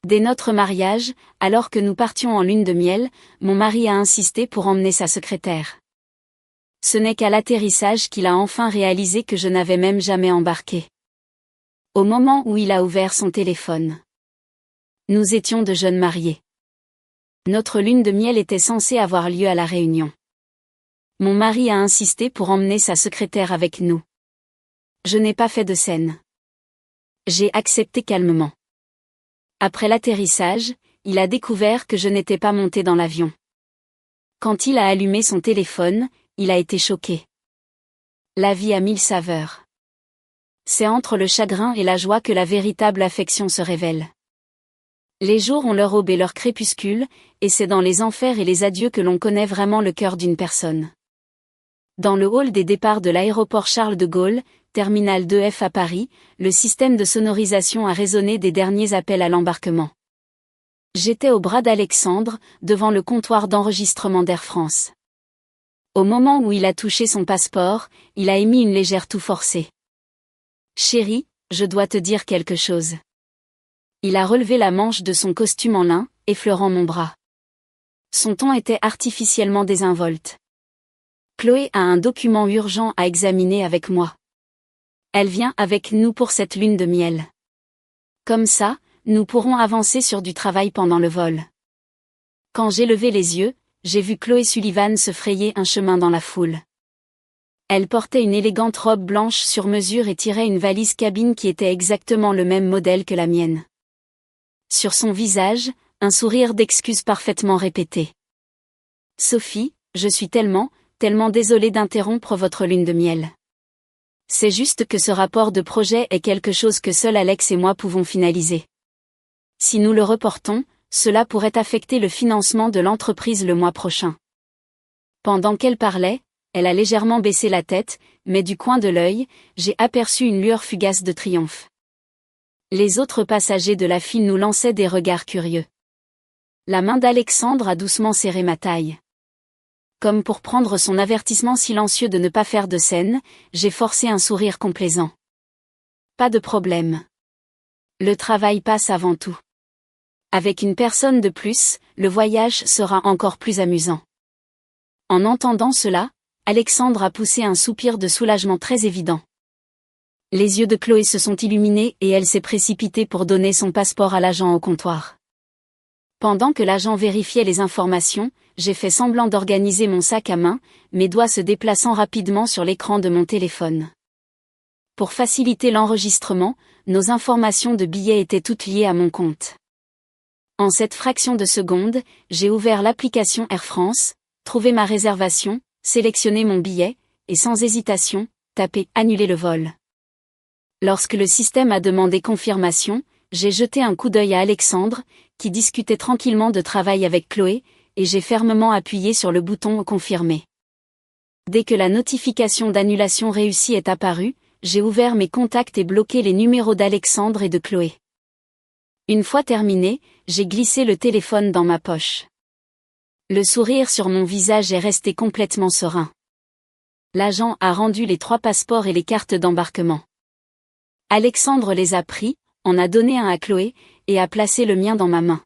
Dès notre mariage, alors que nous partions en lune de miel, mon mari a insisté pour emmener sa secrétaire. Ce n'est qu'à l'atterrissage qu'il a enfin réalisé que je n'avais même jamais embarqué. Au moment où il a ouvert son téléphone. Nous étions de jeunes mariés. Notre lune de miel était censée avoir lieu à La Réunion. Mon mari a insisté pour emmener sa secrétaire avec nous. Je n'ai pas fait de scène. J'ai accepté calmement. Après l'atterrissage, il a découvert que je n'étais pas montée dans l'avion. Quand il a allumé son téléphone, il a été choqué. La vie a 1000 saveurs. C'est entre le chagrin et la joie que la véritable affection se révèle. Les jours ont leur aube et leur crépuscule, et c'est dans les enfers et les adieux que l'on connaît vraiment le cœur d'une personne. Dans le hall des départs de l'aéroport Charles de Gaulle, Terminal 2F à Paris, le système de sonorisation a résonné des derniers appels à l'embarquement. J'étais au bras d'Alexandre, devant le comptoir d'enregistrement d'Air France. Au moment où il a touché son passeport, il a émis une légère toux forcée. « Chérie, je dois te dire quelque chose. » Il a relevé la manche de son costume en lin, effleurant mon bras. Son ton était artificiellement désinvolte. « Chloé a un document urgent à examiner avec moi. Elle vient avec nous pour cette lune de miel. Comme ça, nous pourrons avancer sur du travail pendant le vol. » Quand j'ai levé les yeux, j'ai vu Chloé Sullivan se frayer un chemin dans la foule. Elle portait une élégante robe blanche sur mesure et tirait une valise cabine qui était exactement le même modèle que la mienne. Sur son visage, un sourire d'excuse parfaitement répété. « Sophie, je suis tellement désolée d'interrompre votre lune de miel. C'est juste que ce rapport de projet est quelque chose que seul Alex et moi pouvons finaliser. Si nous le reportons, cela pourrait affecter le financement de l'entreprise le mois prochain. » Pendant qu'elle parlait, elle a légèrement baissé la tête, mais du coin de l'œil, j'ai aperçu une lueur fugace de triomphe. Les autres passagers de la file nous lançaient des regards curieux. La main d'Alexandre a doucement serré ma taille. Comme pour prendre son avertissement silencieux de ne pas faire de scène, j'ai forcé un sourire complaisant. Pas de problème. Le travail passe avant tout. Avec une personne de plus, le voyage sera encore plus amusant. En entendant cela, Alexandre a poussé un soupir de soulagement très évident. Les yeux de Chloé se sont illuminés et elle s'est précipitée pour donner son passeport à l'agent au comptoir. Pendant que l'agent vérifiait les informations, j'ai fait semblant d'organiser mon sac à main, mes doigts se déplaçant rapidement sur l'écran de mon téléphone. Pour faciliter l'enregistrement, nos informations de billets étaient toutes liées à mon compte. En cette fraction de seconde, j'ai ouvert l'application Air France, trouvé ma réservation, sélectionné mon billet, et sans hésitation, tapé « Annuler le vol ». Lorsque le système a demandé confirmation, j'ai jeté un coup d'œil à Alexandre, qui discutait tranquillement de travail avec Chloé, et j'ai fermement appuyé sur le bouton « Confirmer ». Dès que la notification d'annulation réussie est apparue, j'ai ouvert mes contacts et bloqué les numéros d'Alexandre et de Chloé. Une fois terminé, j'ai glissé le téléphone dans ma poche. Le sourire sur mon visage est resté complètement serein. L'agent a rendu les 3 passeports et les cartes d'embarquement. Alexandre les a pris, en a donné un à Chloé, et a placé le mien dans ma main.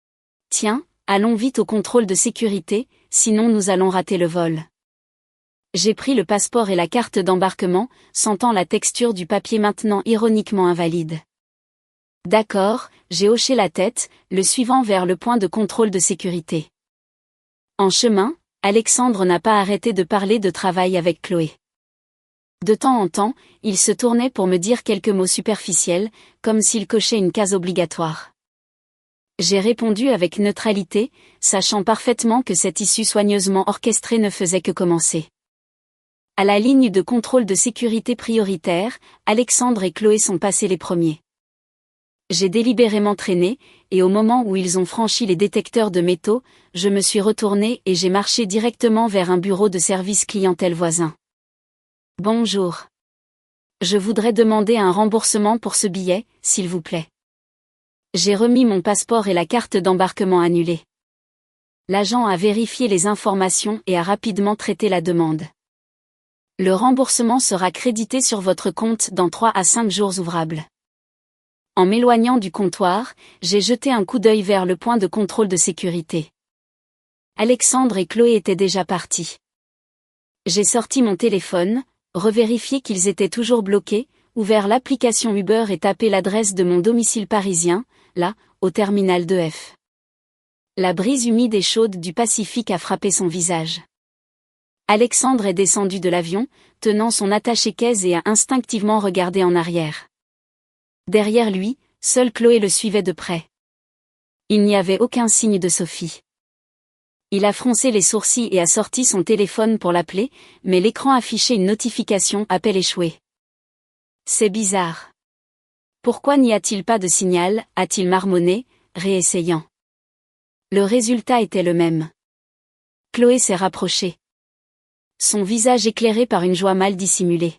« Tiens, allons vite au contrôle de sécurité, sinon nous allons rater le vol. » J'ai pris le passeport et la carte d'embarquement, sentant la texture du papier maintenant ironiquement invalide. D'accord, j'ai hoché la tête, le suivant vers le point de contrôle de sécurité. En chemin, Alexandre n'a pas arrêté de parler de travail avec Chloé. De temps en temps, il se tournait pour me dire quelques mots superficiels, comme s'il cochait une case obligatoire. J'ai répondu avec neutralité, sachant parfaitement que cette issue soigneusement orchestrée ne faisait que commencer. À la ligne de contrôle de sécurité prioritaire, Alexandre et Chloé sont passés les premiers. J'ai délibérément traîné, et au moment où ils ont franchi les détecteurs de métaux, je me suis retournée et j'ai marché directement vers un bureau de service clientèle voisin. « Bonjour. Je voudrais demander un remboursement pour ce billet, s'il vous plaît. » J'ai remis mon passeport et la carte d'embarquement annulée. L'agent a vérifié les informations et a rapidement traité la demande. Le remboursement sera crédité sur votre compte dans 3 à 5 jours ouvrables. En m'éloignant du comptoir, j'ai jeté un coup d'œil vers le point de contrôle de sécurité. Alexandre et Chloé étaient déjà partis. J'ai sorti mon téléphone, revérifié qu'ils étaient toujours bloqués, ouvert l'application Uber et tapé l'adresse de mon domicile parisien, là, au terminal 2F. La brise humide et chaude du Pacifique a frappé son visage. Alexandre est descendu de l'avion, tenant son attaché-caisse et a instinctivement regardé en arrière. Derrière lui, seule Chloé le suivait de près. Il n'y avait aucun signe de Sophie. Il a froncé les sourcils et a sorti son téléphone pour l'appeler, mais l'écran affichait une notification « Appel échoué ». C'est bizarre. Pourquoi n'y a-t-il pas de signal, a-t-il marmonné, réessayant. Le résultat était le même. Chloé s'est rapprochée. Son visage éclairé par une joie mal dissimulée.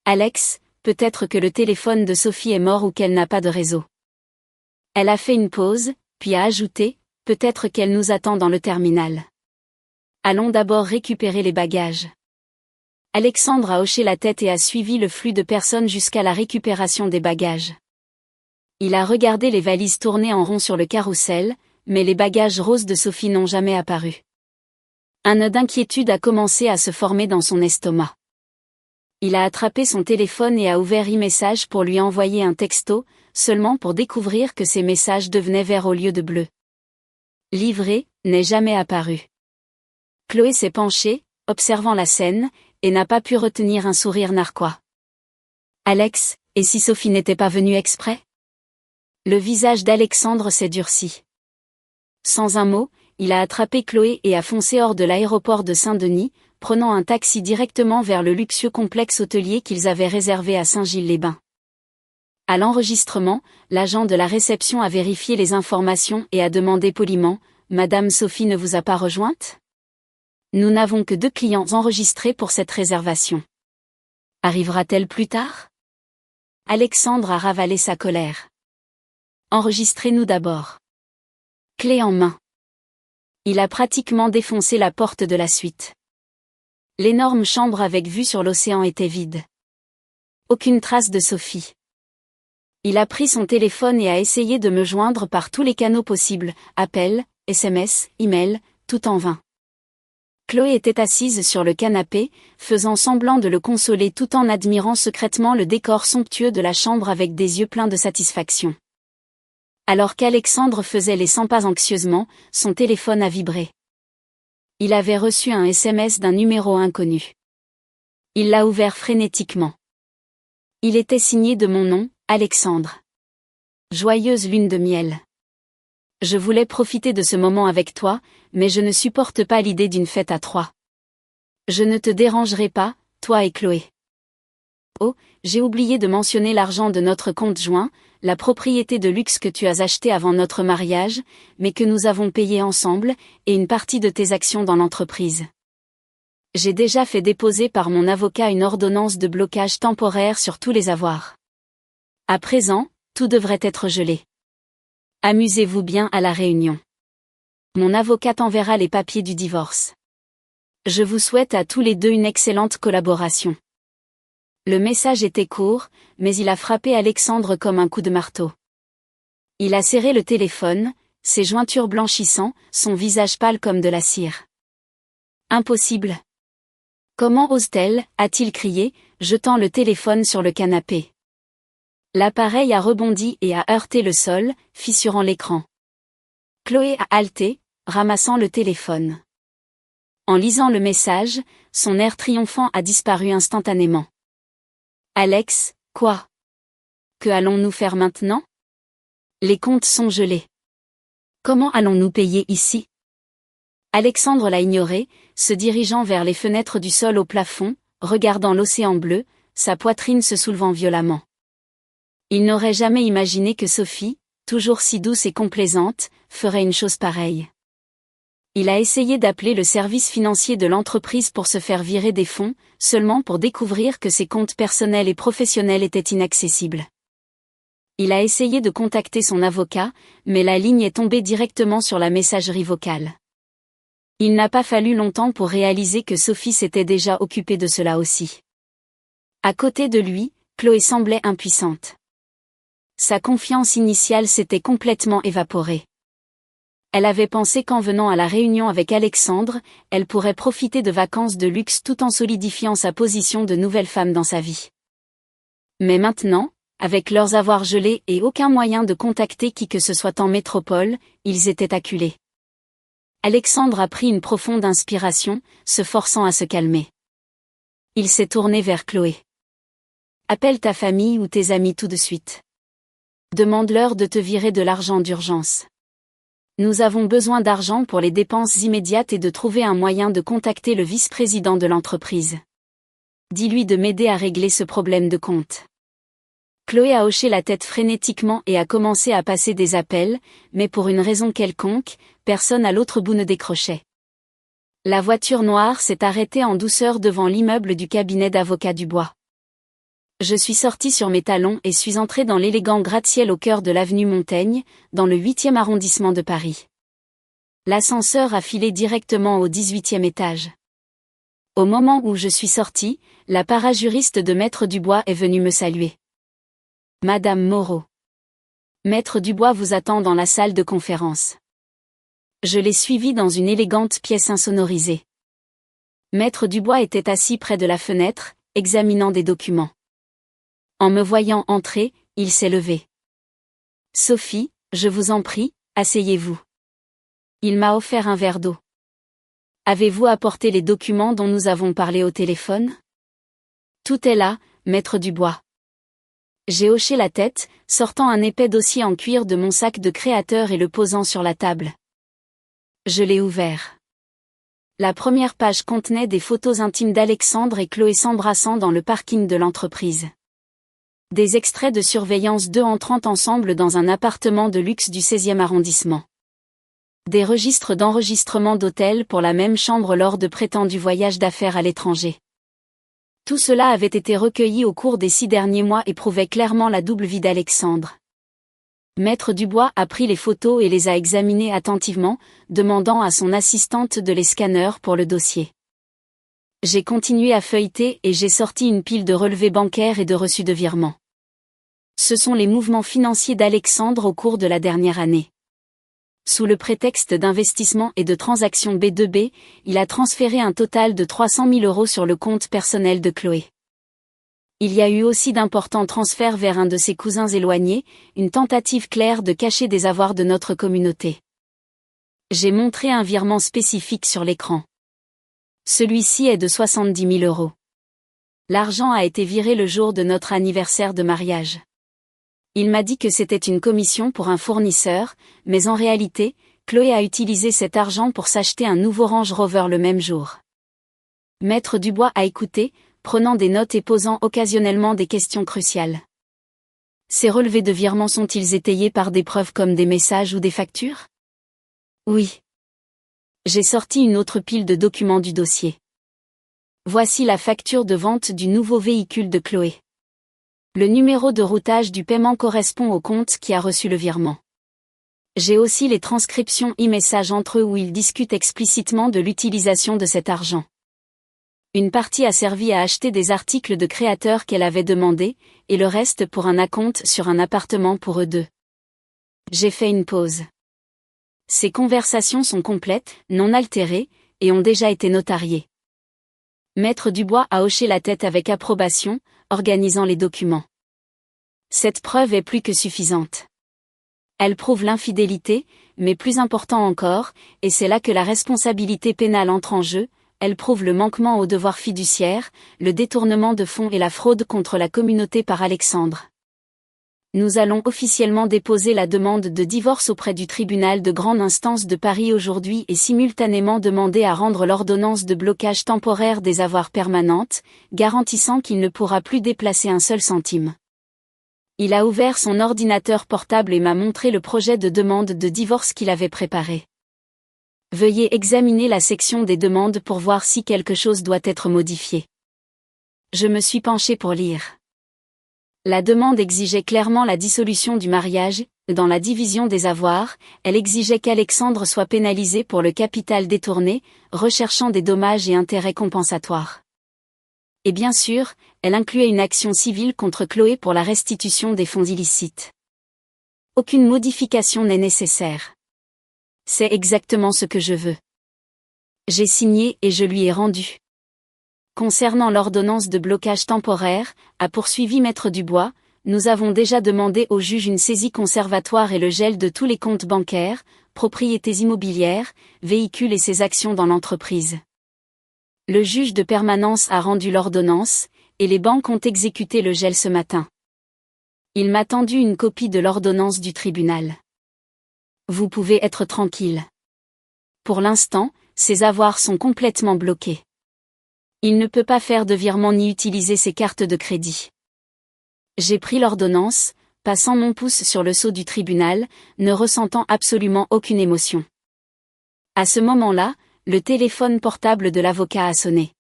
Alex, peut-être que le téléphone de Sophie est mort ou qu'elle n'a pas de réseau. Elle a fait une pause, puis a ajouté, peut-être qu'elle nous attend dans le terminal. Allons d'abord récupérer les bagages. Alexandre a hoché la tête et a suivi le flux de personnes jusqu'à la récupération des bagages. Il a regardé les valises tourner en rond sur le carrousel, mais les bagages roses de Sophie n'ont jamais apparu. Un nœud d'inquiétude a commencé à se former dans son estomac. Il a attrapé son téléphone et a ouvert e-message pour lui envoyer un texto, seulement pour découvrir que ses messages devenaient verts au lieu de bleu. Livré, n'est jamais apparu. Chloé s'est penchée, observant la scène, et n'a pas pu retenir un sourire narquois. Alex, et si Sophie n'était pas venue exprès? Le visage d'Alexandre s'est durci. Sans un mot, il a attrapé Chloé et a foncé hors de l'aéroport de Saint-Denis, prenant un taxi directement vers le luxueux complexe hôtelier qu'ils avaient réservé à Saint-Gilles-les-Bains. À l'enregistrement, l'agent de la réception a vérifié les informations et a demandé poliment « Madame Sophie ne vous a pas rejointe ? Nous n'avons que 2 clients enregistrés pour cette réservation. Arrivera-t-elle plus tard ?» Alexandre a ravalé sa colère. Enregistrez-nous d'abord. Clé en main. Il a pratiquement défoncé la porte de la suite. L'énorme chambre avec vue sur l'océan était vide. Aucune trace de Sophie. Il a pris son téléphone et a essayé de me joindre par tous les canaux possibles, appels, SMS, email, tout en vain. Chloé était assise sur le canapé, faisant semblant de le consoler tout en admirant secrètement le décor somptueux de la chambre avec des yeux pleins de satisfaction. Alors qu'Alexandre faisait les 100 pas anxieusement, son téléphone a vibré. Il avait reçu un SMS d'un numéro inconnu. Il l'a ouvert frénétiquement. Il était signé de mon nom, Alexandre. Joyeuse lune de miel. Je voulais profiter de ce moment avec toi, mais je ne supporte pas l'idée d'une fête à 3. Je ne te dérangerai pas, toi et Chloé. Oh, j'ai oublié de mentionner l'argent de notre compte joint, la propriété de luxe que tu as achetée avant notre mariage, mais que nous avons payé ensemble, et une partie de tes actions dans l'entreprise. J'ai déjà fait déposer par mon avocat une ordonnance de blocage temporaire sur tous les avoirs. À présent, tout devrait être gelé. Amusez-vous bien à la réunion. Mon avocat enverra les papiers du divorce. Je vous souhaite à tous les deux une excellente collaboration. Le message était court, mais il a frappé Alexandre comme un coup de marteau. Il a serré le téléphone, ses jointures blanchissant, son visage pâle comme de la cire. Impossible. Comment ose-t-elle, a-t-il crié, jetant le téléphone sur le canapé. L'appareil a rebondi et a heurté le sol, fissurant l'écran. Chloé a halté, ramassant le téléphone. En lisant le message, son air triomphant a disparu instantanément. Alex, quoi? Que allons-nous faire maintenant? Les comptes sont gelés. Comment allons-nous payer ici? Alexandre l'a ignoré, se dirigeant vers les fenêtres du sol au plafond, regardant l'océan bleu, sa poitrine se soulevant violemment. Il n'aurait jamais imaginé que Sophie, toujours si douce et complaisante, ferait une chose pareille. Il a essayé d'appeler le service financier de l'entreprise pour se faire virer des fonds, seulement pour découvrir que ses comptes personnels et professionnels étaient inaccessibles. Il a essayé de contacter son avocat, mais la ligne est tombée directement sur la messagerie vocale. Il n'a pas fallu longtemps pour réaliser que Sophie s'était déjà occupée de cela aussi. À côté de lui, Chloé semblait impuissante. Sa confiance initiale s'était complètement évaporée. Elle avait pensé qu'en venant à la réunion avec Alexandre, elle pourrait profiter de vacances de luxe tout en solidifiant sa position de nouvelle femme dans sa vie. Mais maintenant, avec leurs avoirs gelés et aucun moyen de contacter qui que ce soit en métropole, ils étaient acculés. Alexandre a pris une profonde inspiration, se forçant à se calmer. Il s'est tourné vers Chloé. Appelle ta famille ou tes amis tout de suite. Demande-leur de te virer de l'argent d'urgence. Nous avons besoin d'argent pour les dépenses immédiates et de trouver un moyen de contacter le vice-président de l'entreprise. Dis-lui de m'aider à régler ce problème de compte. Chloé a hoché la tête frénétiquement et a commencé à passer des appels, mais pour une raison quelconque, personne à l'autre bout ne décrochait. La voiture noire s'est arrêtée en douceur devant l'immeuble du cabinet d'avocat Dubois. Je suis sortie sur mes talons et suis entrée dans l'élégant gratte-ciel au cœur de l'avenue Montaigne, dans le 8e arrondissement de Paris. L'ascenseur a filé directement au 18e étage. Au moment où je suis sortie, la parajuriste de Maître Dubois est venue me saluer. Madame Moreau. Maître Dubois vous attend dans la salle de conférence. Je l'ai suivi dans une élégante pièce insonorisée. Maître Dubois était assis près de la fenêtre, examinant des documents. En me voyant entrer, il s'est levé. Sophie, je vous en prie, asseyez-vous. Il m'a offert un verre d'eau. Avez-vous apporté les documents dont nous avons parlé au téléphone? Tout est là, Maître Dubois. J'ai hoché la tête, sortant un épais dossier en cuir de mon sac de créateur et le posant sur la table. Je l'ai ouvert. La première page contenait des photos intimes d'Alexandre et Chloé s'embrassant dans le parking de l'entreprise. Des extraits de surveillance d'eux entrant ensemble dans un appartement de luxe du 16e arrondissement. Des registres d'enregistrement d'hôtels pour la même chambre lors de prétendus voyages d'affaires à l'étranger. Tout cela avait été recueilli au cours des 6 derniers mois et prouvait clairement la double vie d'Alexandre. Maître Dubois a pris les photos et les a examinées attentivement, demandant à son assistante de les scanner pour le dossier. J'ai continué à feuilleter et j'ai sorti une pile de relevés bancaires et de reçus de virement. Ce sont les mouvements financiers d'Alexandre au cours de la dernière année. Sous le prétexte d'investissement et de transactions B2B, il a transféré un total de 300 000 € sur le compte personnel de Chloé. Il y a eu aussi d'importants transferts vers un de ses cousins éloignés, une tentative claire de cacher des avoirs de notre communauté. J'ai montré un virement spécifique sur l'écran. Celui-ci est de 70 000 €. L'argent a été viré le jour de notre anniversaire de mariage. Il m'a dit que c'était une commission pour un fournisseur, mais en réalité, Chloé a utilisé cet argent pour s'acheter un nouveau Range Rover le même jour. Maître Dubois a écouté, prenant des notes et posant occasionnellement des questions cruciales. Ces relevés de virement sont-ils étayés par des preuves comme des messages ou des factures? Oui. J'ai sorti une autre pile de documents du dossier. Voici la facture de vente du nouveau véhicule de Chloé. Le numéro de routage du paiement correspond au compte qui a reçu le virement. J'ai aussi les transcriptions e-messages entre eux où ils discutent explicitement de l'utilisation de cet argent. Une partie a servi à acheter des articles de créateurs qu'elle avait demandés, et le reste pour un acompte sur un appartement pour eux deux. J'ai fait une pause. Ces conversations sont complètes, non altérées, et ont déjà été notariées. Maître Dubois a hoché la tête avec approbation, organisant les documents. Cette preuve est plus que suffisante. Elle prouve l'infidélité, mais plus important encore, et c'est là que la responsabilité pénale entre en jeu, elle prouve le manquement aux devoirs fiduciaires, le détournement de fonds et la fraude contre la communauté par Alexandre. Nous allons officiellement déposer la demande de divorce auprès du tribunal de grande instance de Paris aujourd'hui et simultanément demander à rendre l'ordonnance de blocage temporaire des avoirs permanente, garantissant qu'il ne pourra plus déplacer un seul centime. Il a ouvert son ordinateur portable et m'a montré le projet de demande de divorce qu'il avait préparé. Veuillez examiner la section des demandes pour voir si quelque chose doit être modifié. Je me suis penchée pour lire. La demande exigeait clairement la dissolution du mariage. Dans la division des avoirs, elle exigeait qu'Alexandre soit pénalisé pour le capital détourné, recherchant des dommages et intérêts compensatoires. Et bien sûr, elle incluait une action civile contre Chloé pour la restitution des fonds illicites. Aucune modification n'est nécessaire. C'est exactement ce que je veux. J'ai signé et je lui ai rendu. Concernant l'ordonnance de blocage temporaire, a poursuivi Maître Dubois, nous avons déjà demandé au juge une saisie conservatoire et le gel de tous les comptes bancaires, propriétés immobilières, véhicules et ses actions dans l'entreprise. Le juge de permanence a rendu l'ordonnance, et les banques ont exécuté le gel ce matin. Il m'a tendu une copie de l'ordonnance du tribunal. Vous pouvez être tranquille. Pour l'instant, ses avoirs sont complètement bloqués. Il ne peut pas faire de virement ni utiliser ses cartes de crédit. J'ai pris l'ordonnance, passant mon pouce sur le sceau du tribunal, ne ressentant absolument aucune émotion. À ce moment-là, le téléphone portable de l'avocat a sonné.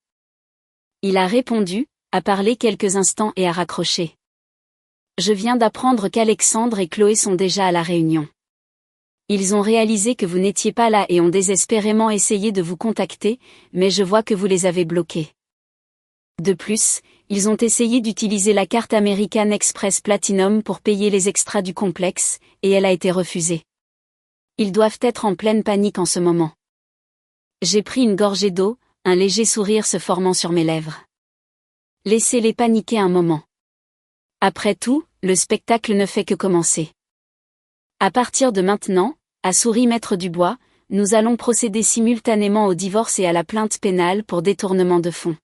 Il a répondu, a parlé quelques instants et a raccroché. Je viens d'apprendre qu'Alexandre et Chloé sont déjà à la réunion. Ils ont réalisé que vous n'étiez pas là et ont désespérément essayé de vous contacter, mais je vois que vous les avez bloqués. De plus, ils ont essayé d'utiliser la carte American Express Platinum pour payer les extras du complexe, et elle a été refusée. Ils doivent être en pleine panique en ce moment. J'ai pris une gorgée d'eau, un léger sourire se formant sur mes lèvres. Laissez-les paniquer un moment. Après tout, le spectacle ne fait que commencer. À partir de maintenant, a souri Maître Dubois, nous allons procéder simultanément au divorce et à la plainte pénale pour détournement de fonds.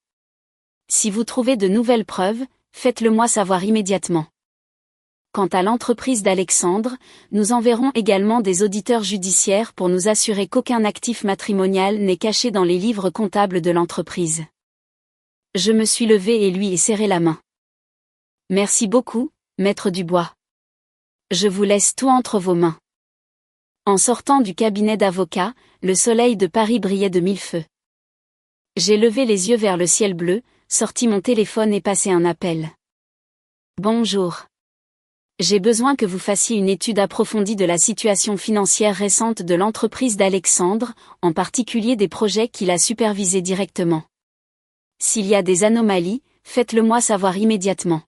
Si vous trouvez de nouvelles preuves, faites-le moi savoir immédiatement. Quant à l'entreprise d'Alexandre, nous enverrons également des auditeurs judiciaires pour nous assurer qu'aucun actif matrimonial n'est caché dans les livres comptables de l'entreprise. Je me suis levé et lui ai serré la main. Merci beaucoup, Maître Dubois. Je vous laisse tout entre vos mains. En sortant du cabinet d'avocat, le soleil de Paris brillait de mille feux. J'ai levé les yeux vers le ciel bleu, sorti mon téléphone et passé un appel. Bonjour. J'ai besoin que vous fassiez une étude approfondie de la situation financière récente de l'entreprise d'Alexandre, en particulier des projets qu'il a supervisés directement. S'il y a des anomalies, faites-le moi savoir immédiatement.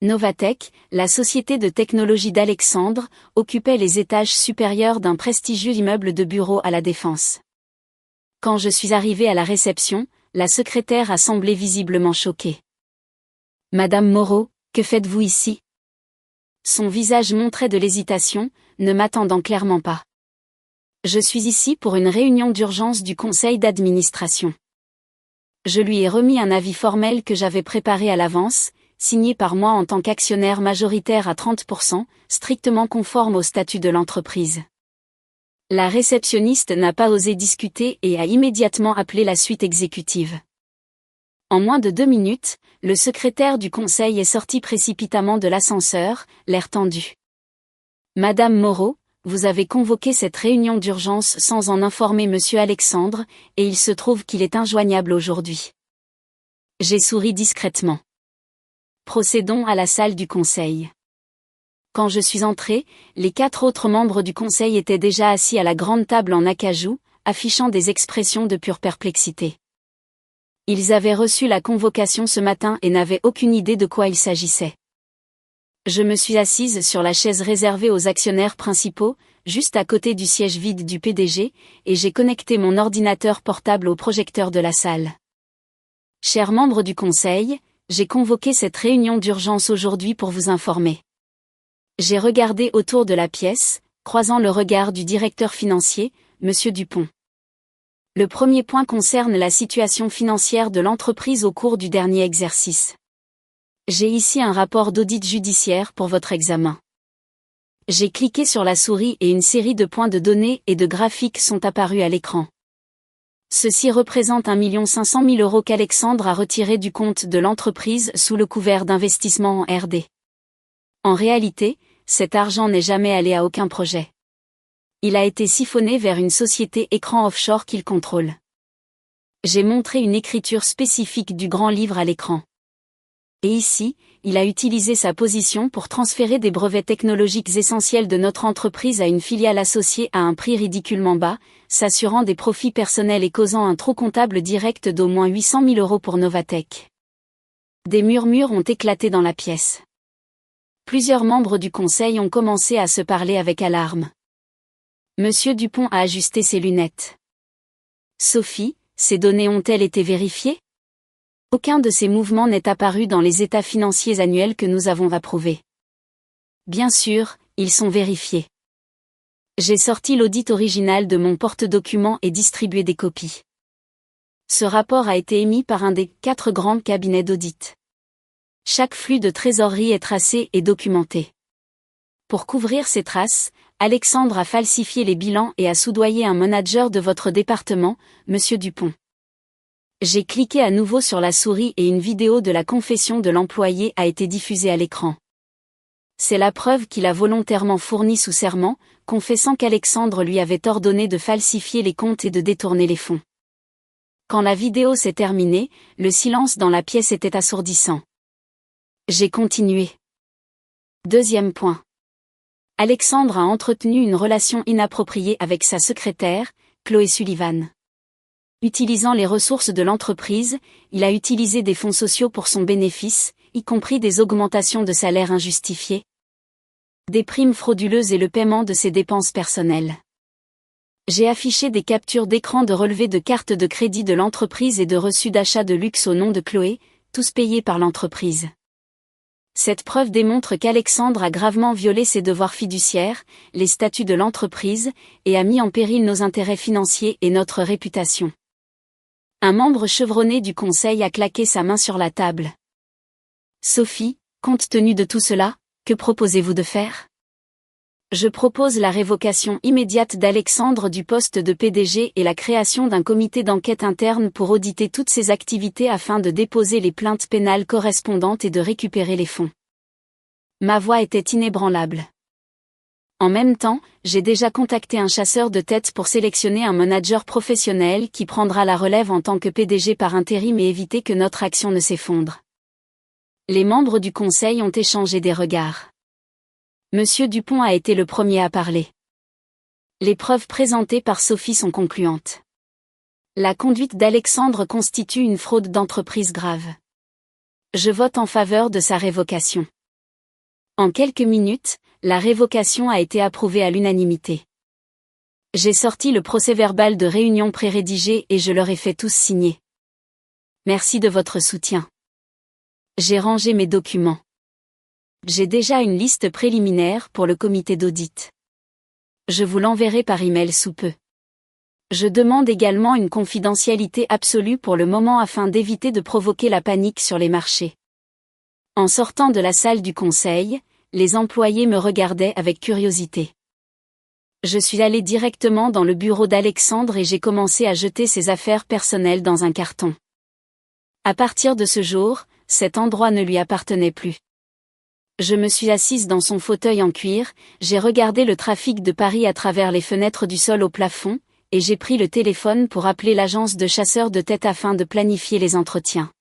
Novatech, la société de technologie d'Alexandre, occupait les étages supérieurs d'un prestigieux immeuble de bureaux à La Défense. Quand je suis arrivée à la réception, la secrétaire a semblé visiblement choquée. « Madame Moreau, que faites-vous ici ?» Son visage montrait de l'hésitation, ne m'attendant clairement pas. « Je suis ici pour une réunion d'urgence du conseil d'administration. » Je lui ai remis un avis formel que j'avais préparé à l'avance, signé par moi en tant qu'actionnaire majoritaire à 30%, strictement conforme au statut de l'entreprise. La réceptionniste n'a pas osé discuter et a immédiatement appelé la suite exécutive. En moins de 2 minutes, le secrétaire du conseil est sorti précipitamment de l'ascenseur, l'air tendu. « Madame Moreau, vous avez convoqué cette réunion d'urgence sans en informer Monsieur Alexandre, et il se trouve qu'il est injoignable aujourd'hui. » J'ai souri discrètement. Procédons à la salle du conseil. Quand je suis entré, les 4 autres membres du conseil étaient déjà assis à la grande table en acajou, affichant des expressions de pure perplexité. Ils avaient reçu la convocation ce matin et n'avaient aucune idée de quoi il s'agissait. Je me suis assise sur la chaise réservée aux actionnaires principaux, juste à côté du siège vide du PDG, et j'ai connecté mon ordinateur portable au projecteur de la salle. Chers membres du conseil, j'ai convoqué cette réunion d'urgence aujourd'hui pour vous informer. J'ai regardé autour de la pièce, croisant le regard du directeur financier, Monsieur Dupont. Le premier point concerne la situation financière de l'entreprise au cours du dernier exercice. J'ai ici un rapport d'audit judiciaire pour votre examen. J'ai cliqué sur la souris et une série de points de données et de graphiques sont apparus à l'écran. Ceci représente 1 500 000 € qu'Alexandre a retiré du compte de l'entreprise sous le couvert d'investissement en RD. En réalité, cet argent n'est jamais allé à aucun projet. Il a été siphonné vers une société écran offshore qu'il contrôle. J'ai montré une écriture spécifique du grand livre à l'écran. Et ici, il a utilisé sa position pour transférer des brevets technologiques essentiels de notre entreprise à une filiale associée à un prix ridiculement bas, s'assurant des profits personnels et causant un trou comptable direct d'au moins 800 000 € pour Novatech. Des murmures ont éclaté dans la pièce. Plusieurs membres du conseil ont commencé à se parler avec alarme. Monsieur Dupont a ajusté ses lunettes. Sophie, ces données ont-elles été vérifiées? Aucun de ces mouvements n'est apparu dans les états financiers annuels que nous avons approuvés. Bien sûr, ils sont vérifiés. J'ai sorti l'audit original de mon porte-documents et distribué des copies. Ce rapport a été émis par un des 4 grands cabinets d'audit. Chaque flux de trésorerie est tracé et documenté. Pour couvrir ces traces, Alexandre a falsifié les bilans et a soudoyé un manager de votre département, Monsieur Dupont. J'ai cliqué à nouveau sur la souris et une vidéo de la confession de l'employé a été diffusée à l'écran. C'est la preuve qu'il a volontairement fournie sous serment, confessant qu'Alexandre lui avait ordonné de falsifier les comptes et de détourner les fonds. Quand la vidéo s'est terminée, le silence dans la pièce était assourdissant. J'ai continué. Deuxième point. Alexandre a entretenu une relation inappropriée avec sa secrétaire, Chloé Sullivan. Utilisant les ressources de l'entreprise, il a utilisé des fonds sociaux pour son bénéfice, y compris des augmentations de salaire injustifiées, des primes frauduleuses et le paiement de ses dépenses personnelles. J'ai affiché des captures d'écran de relevés de cartes de crédit de l'entreprise et de reçus d'achat de luxe au nom de Chloé, tous payés par l'entreprise. Cette preuve démontre qu'Alexandre a gravement violé ses devoirs fiduciaires, les statuts de l'entreprise, et a mis en péril nos intérêts financiers et notre réputation. Un membre chevronné du conseil a claqué sa main sur la table. Sophie, compte tenu de tout cela, que proposez-vous de faire? Je propose la révocation immédiate d'Alexandre du poste de PDG et la création d'un comité d'enquête interne pour auditer toutes ses activités afin de déposer les plaintes pénales correspondantes et de récupérer les fonds. Ma voix était inébranlable. En même temps, j'ai déjà contacté un chasseur de tête pour sélectionner un manager professionnel qui prendra la relève en tant que PDG par intérim et éviter que notre action ne s'effondre. Les membres du conseil ont échangé des regards. Monsieur Dupont a été le premier à parler. Les preuves présentées par Sophie sont concluantes. La conduite d'Alexandre constitue une fraude d'entreprise grave. Je vote en faveur de sa révocation. En quelques minutes, la révocation a été approuvée à l'unanimité. J'ai sorti le procès-verbal de réunion pré-rédigé et je leur ai fait tous signer. Merci de votre soutien. J'ai rangé mes documents. J'ai déjà une liste préliminaire pour le comité d'audit. Je vous l'enverrai par email sous peu. Je demande également une confidentialité absolue pour le moment afin d'éviter de provoquer la panique sur les marchés. En sortant de la salle du conseil, les employés me regardaient avec curiosité. Je suis allé directement dans le bureau d'Alexandre et j'ai commencé à jeter ses affaires personnelles dans un carton. À partir de ce jour, cet endroit ne lui appartenait plus. Je me suis assise dans son fauteuil en cuir, j'ai regardé le trafic de Paris à travers les fenêtres du sol au plafond, et j'ai pris le téléphone pour appeler l'agence de chasseurs de tête afin de planifier les entretiens.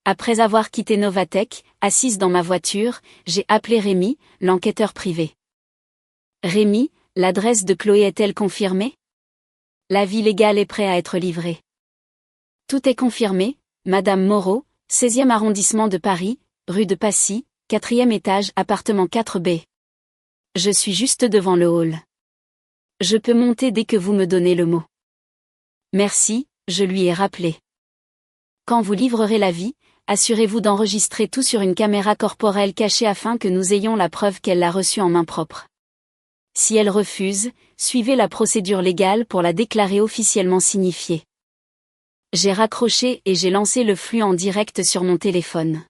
Après avoir quitté Novatech, assise dans ma voiture, j'ai appelé Rémi, l'enquêteur privé. Rémi, l'adresse de Chloé est-elle confirmée? L'avis légal est prêt à être livré. Tout est confirmé, Madame Moreau, 16e arrondissement de Paris, rue de Passy, 4e étage, appartement 4B. Je suis juste devant le hall. Je peux monter dès que vous me donnez le mot. Merci, je lui ai rappelé. Quand vous livrerez l'avis, assurez-vous d'enregistrer tout sur une caméra corporelle cachée afin que nous ayons la preuve qu'elle l'a reçu en main propre. Si elle refuse, suivez la procédure légale pour la déclarer officiellement signifiée. J'ai raccroché et j'ai lancé le flux en direct sur mon téléphone.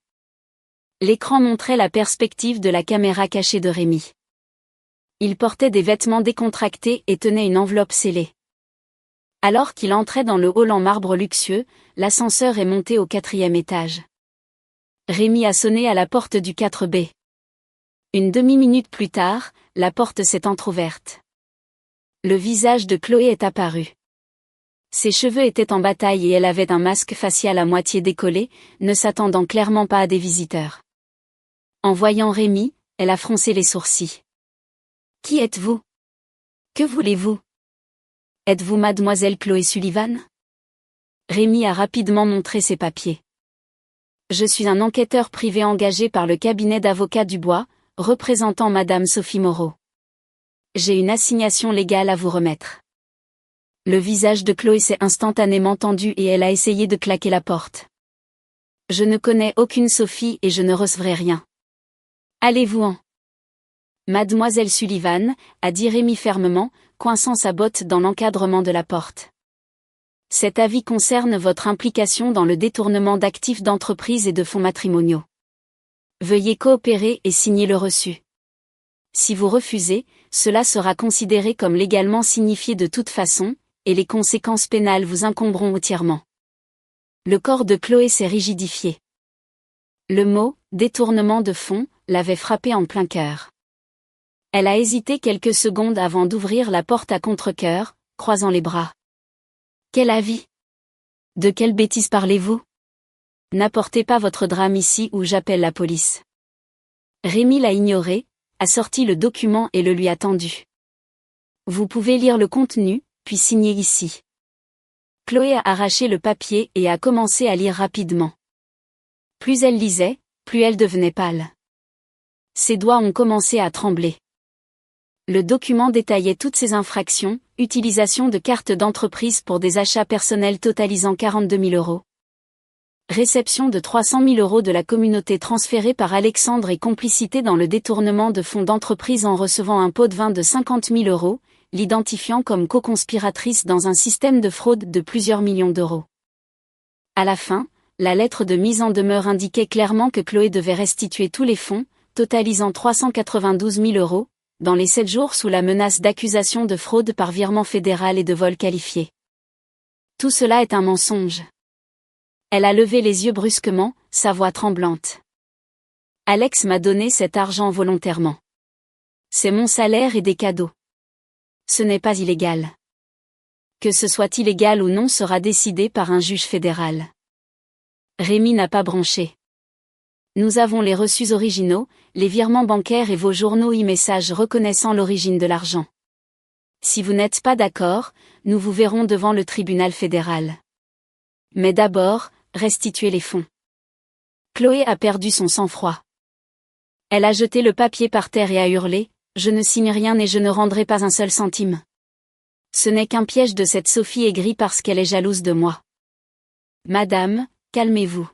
L'écran montrait la perspective de la caméra cachée de Rémi. Il portait des vêtements décontractés et tenait une enveloppe scellée. Alors qu'il entrait dans le hall en marbre luxueux, l'ascenseur est monté au 4e étage. Rémi a sonné à la porte du 4B. Une demi-minute plus tard, la porte s'est entr'ouverte. Le visage de Chloé est apparu. Ses cheveux étaient en bataille et elle avait un masque facial à moitié décollé, ne s'attendant clairement pas à des visiteurs. En voyant Rémi, elle a froncé les sourcils. « Qui êtes-vous? Que voulez-vous? Êtes-vous mademoiselle Chloé Sullivan ?» Rémi a rapidement montré ses papiers. Je suis un enquêteur privé engagé par le cabinet d'avocats Dubois, représentant Madame Sophie Moreau. J'ai une assignation légale à vous remettre. Le visage de Chloé s'est instantanément tendu et elle a essayé de claquer la porte. Je ne connais aucune Sophie et je ne recevrai rien. Allez-vous-en. Mademoiselle Sullivan, a dit Rémi fermement, coinçant sa botte dans l'encadrement de la porte. Cet avis concerne votre implication dans le détournement d'actifs d'entreprise et de fonds matrimoniaux. Veuillez coopérer et signer le reçu. Si vous refusez, cela sera considéré comme légalement signifié de toute façon, et les conséquences pénales vous incomberont entièrement. Le corps de Chloé s'est rigidifié. Le mot « détournement de fonds » l'avait frappé en plein cœur. Elle a hésité quelques secondes avant d'ouvrir la porte à contre-cœur, croisant les bras. Quel avis? De quelle bêtise parlez-vous? N'apportez pas votre drame ici ou j'appelle la police. Rémi l'a ignoré, a sorti le document et le lui a tendu. Vous pouvez lire le contenu, puis signer ici. Chloé a arraché le papier et a commencé à lire rapidement. Plus elle lisait, plus elle devenait pâle. Ses doigts ont commencé à trembler. Le document détaillait toutes ses infractions, utilisation de cartes d'entreprise pour des achats personnels totalisant 42 000 euros. Réception de 300 000 euros de la communauté transférée par Alexandre et complicité dans le détournement de fonds d'entreprise en recevant un pot de vin de 50 000 euros, l'identifiant comme co-conspiratrice dans un système de fraude de plusieurs millions d'euros. À la fin, la lettre de mise en demeure indiquait clairement que Chloé devait restituer tous les fonds, totalisant 392 000 euros, dans les 7 jours sous la menace d'accusation de fraude par virement fédéral et de vol qualifié. Tout cela est un mensonge. Elle a levé les yeux brusquement, sa voix tremblante. Alex m'a donné cet argent volontairement. C'est mon salaire et des cadeaux. Ce n'est pas illégal. Que ce soit illégal ou non sera décidé par un juge fédéral. Rémi n'a pas bronché. Nous avons les reçus originaux, les virements bancaires et vos journaux e-messages reconnaissant l'origine de l'argent. Si vous n'êtes pas d'accord, nous vous verrons devant le tribunal fédéral. Mais d'abord, restituez les fonds. Chloé a perdu son sang-froid. Elle a jeté le papier par terre et a hurlé, « Je ne signe rien et je ne rendrai pas un seul centime. Ce n'est qu'un piège de cette Sophie aigrie parce qu'elle est jalouse de moi. » Madame, calmez-vous.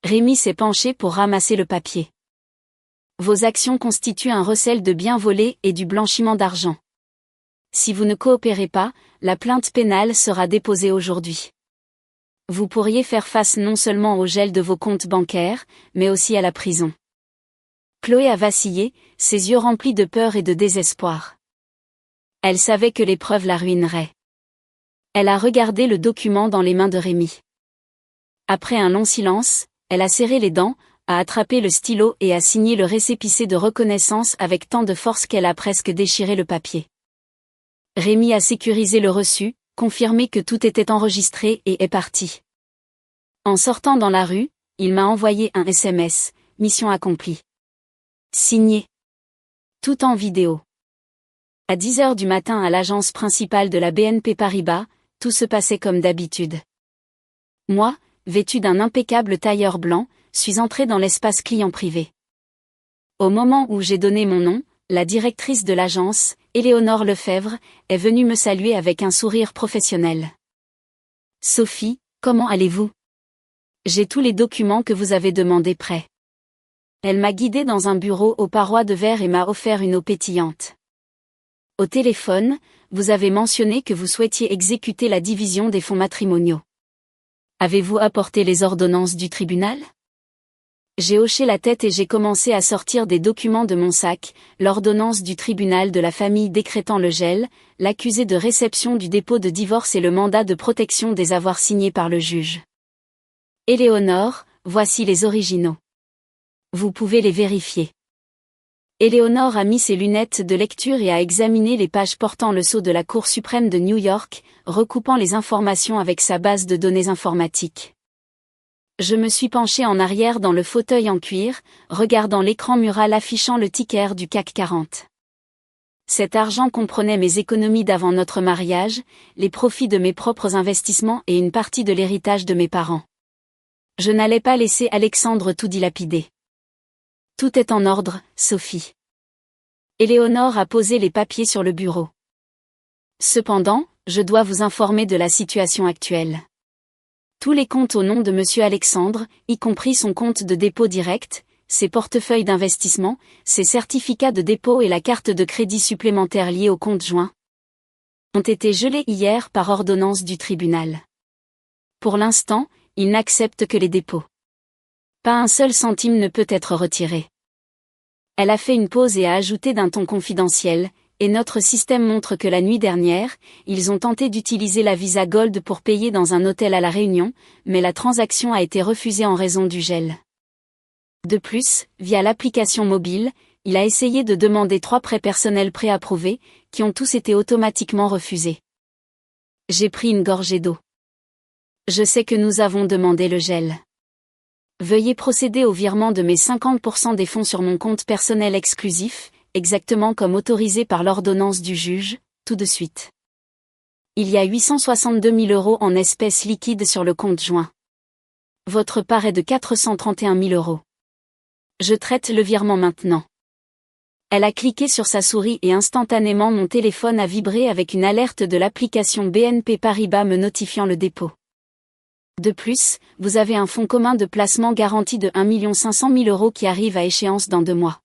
Rémi s'est penché pour ramasser le papier. Vos actions constituent un recel de biens volés et du blanchiment d'argent. Si vous ne coopérez pas, la plainte pénale sera déposée aujourd'hui. Vous pourriez faire face non seulement au gel de vos comptes bancaires, mais aussi à la prison. Chloé a vacillé, ses yeux remplis de peur et de désespoir. Elle savait que l'épreuve la ruinerait. Elle a regardé le document dans les mains de Rémi. Après un long silence, elle a serré les dents, a attrapé le stylo et a signé le récépissé de reconnaissance avec tant de force qu'elle a presque déchiré le papier. Rémi a sécurisé le reçu, confirmé que tout était enregistré et est parti. En sortant dans la rue, il m'a envoyé un SMS, mission accomplie. Signé. Tout en vidéo. À 10h du matin à l'agence principale de la BNP Paribas, tout se passait comme d'habitude. Moi, vêtue d'un impeccable tailleur blanc, suis entrée dans l'espace client privé. Au moment où j'ai donné mon nom, la directrice de l'agence, Éléonore Lefebvre, est venue me saluer avec un sourire professionnel. « Sophie, comment allez-vous? J'ai tous les documents que vous avez demandés prêts. » Elle m'a guidée dans un bureau aux parois de verre et m'a offert une eau pétillante. Au téléphone, vous avez mentionné que vous souhaitiez exécuter la division des fonds matrimoniaux. Avez-vous apporté les ordonnances du tribunal? J'ai hoché la tête et j'ai commencé à sortir des documents de mon sac, l'ordonnance du tribunal de la famille décrétant le gel, l'accusé de réception du dépôt de divorce et le mandat de protection des avoirs signés par le juge. Éléonore, voici les originaux. Vous pouvez les vérifier. Éléonore a mis ses lunettes de lecture et a examiné les pages portant le sceau de la Cour suprême de New York, recoupant les informations avec sa base de données informatique. Je me suis penchée en arrière dans le fauteuil en cuir, regardant l'écran mural affichant le ticker du CAC 40. Cet argent comprenait mes économies d'avant notre mariage, les profits de mes propres investissements et une partie de l'héritage de mes parents. Je n'allais pas laisser Alexandre tout dilapider. Tout est en ordre, Sophie. Éléonore a posé les papiers sur le bureau. Cependant, je dois vous informer de la situation actuelle. Tous les comptes au nom de Monsieur Alexandre, y compris son compte de dépôt direct, ses portefeuilles d'investissement, ses certificats de dépôt et la carte de crédit supplémentaire liée au compte joint, ont été gelés hier par ordonnance du tribunal. Pour l'instant, il n'accepte que les dépôts. Pas un seul centime ne peut être retiré. Elle a fait une pause et a ajouté d'un ton confidentiel, et notre système montre que la nuit dernière, ils ont tenté d'utiliser la Visa Gold pour payer dans un hôtel à La Réunion, mais la transaction a été refusée en raison du gel. De plus, via l'application mobile, il a essayé de demander 3 prêts personnels préapprouvés, qui ont tous été automatiquement refusés. J'ai pris une gorgée d'eau. Je sais que nous avons demandé le gel. Veuillez procéder au virement de mes 50% des fonds sur mon compte personnel exclusif, exactement comme autorisé par l'ordonnance du juge, tout de suite. Il y a 862 000 € en espèces liquides sur le compte joint. Votre part est de 431 000 €. Je traite le virement maintenant. Elle a cliqué sur sa souris et instantanément mon téléphone a vibré avec une alerte de l'application BNP Paribas me notifiant le dépôt. De plus, vous avez un fonds commun de placement garanti de 1 500 000 € qui arrive à échéance dans 2 mois.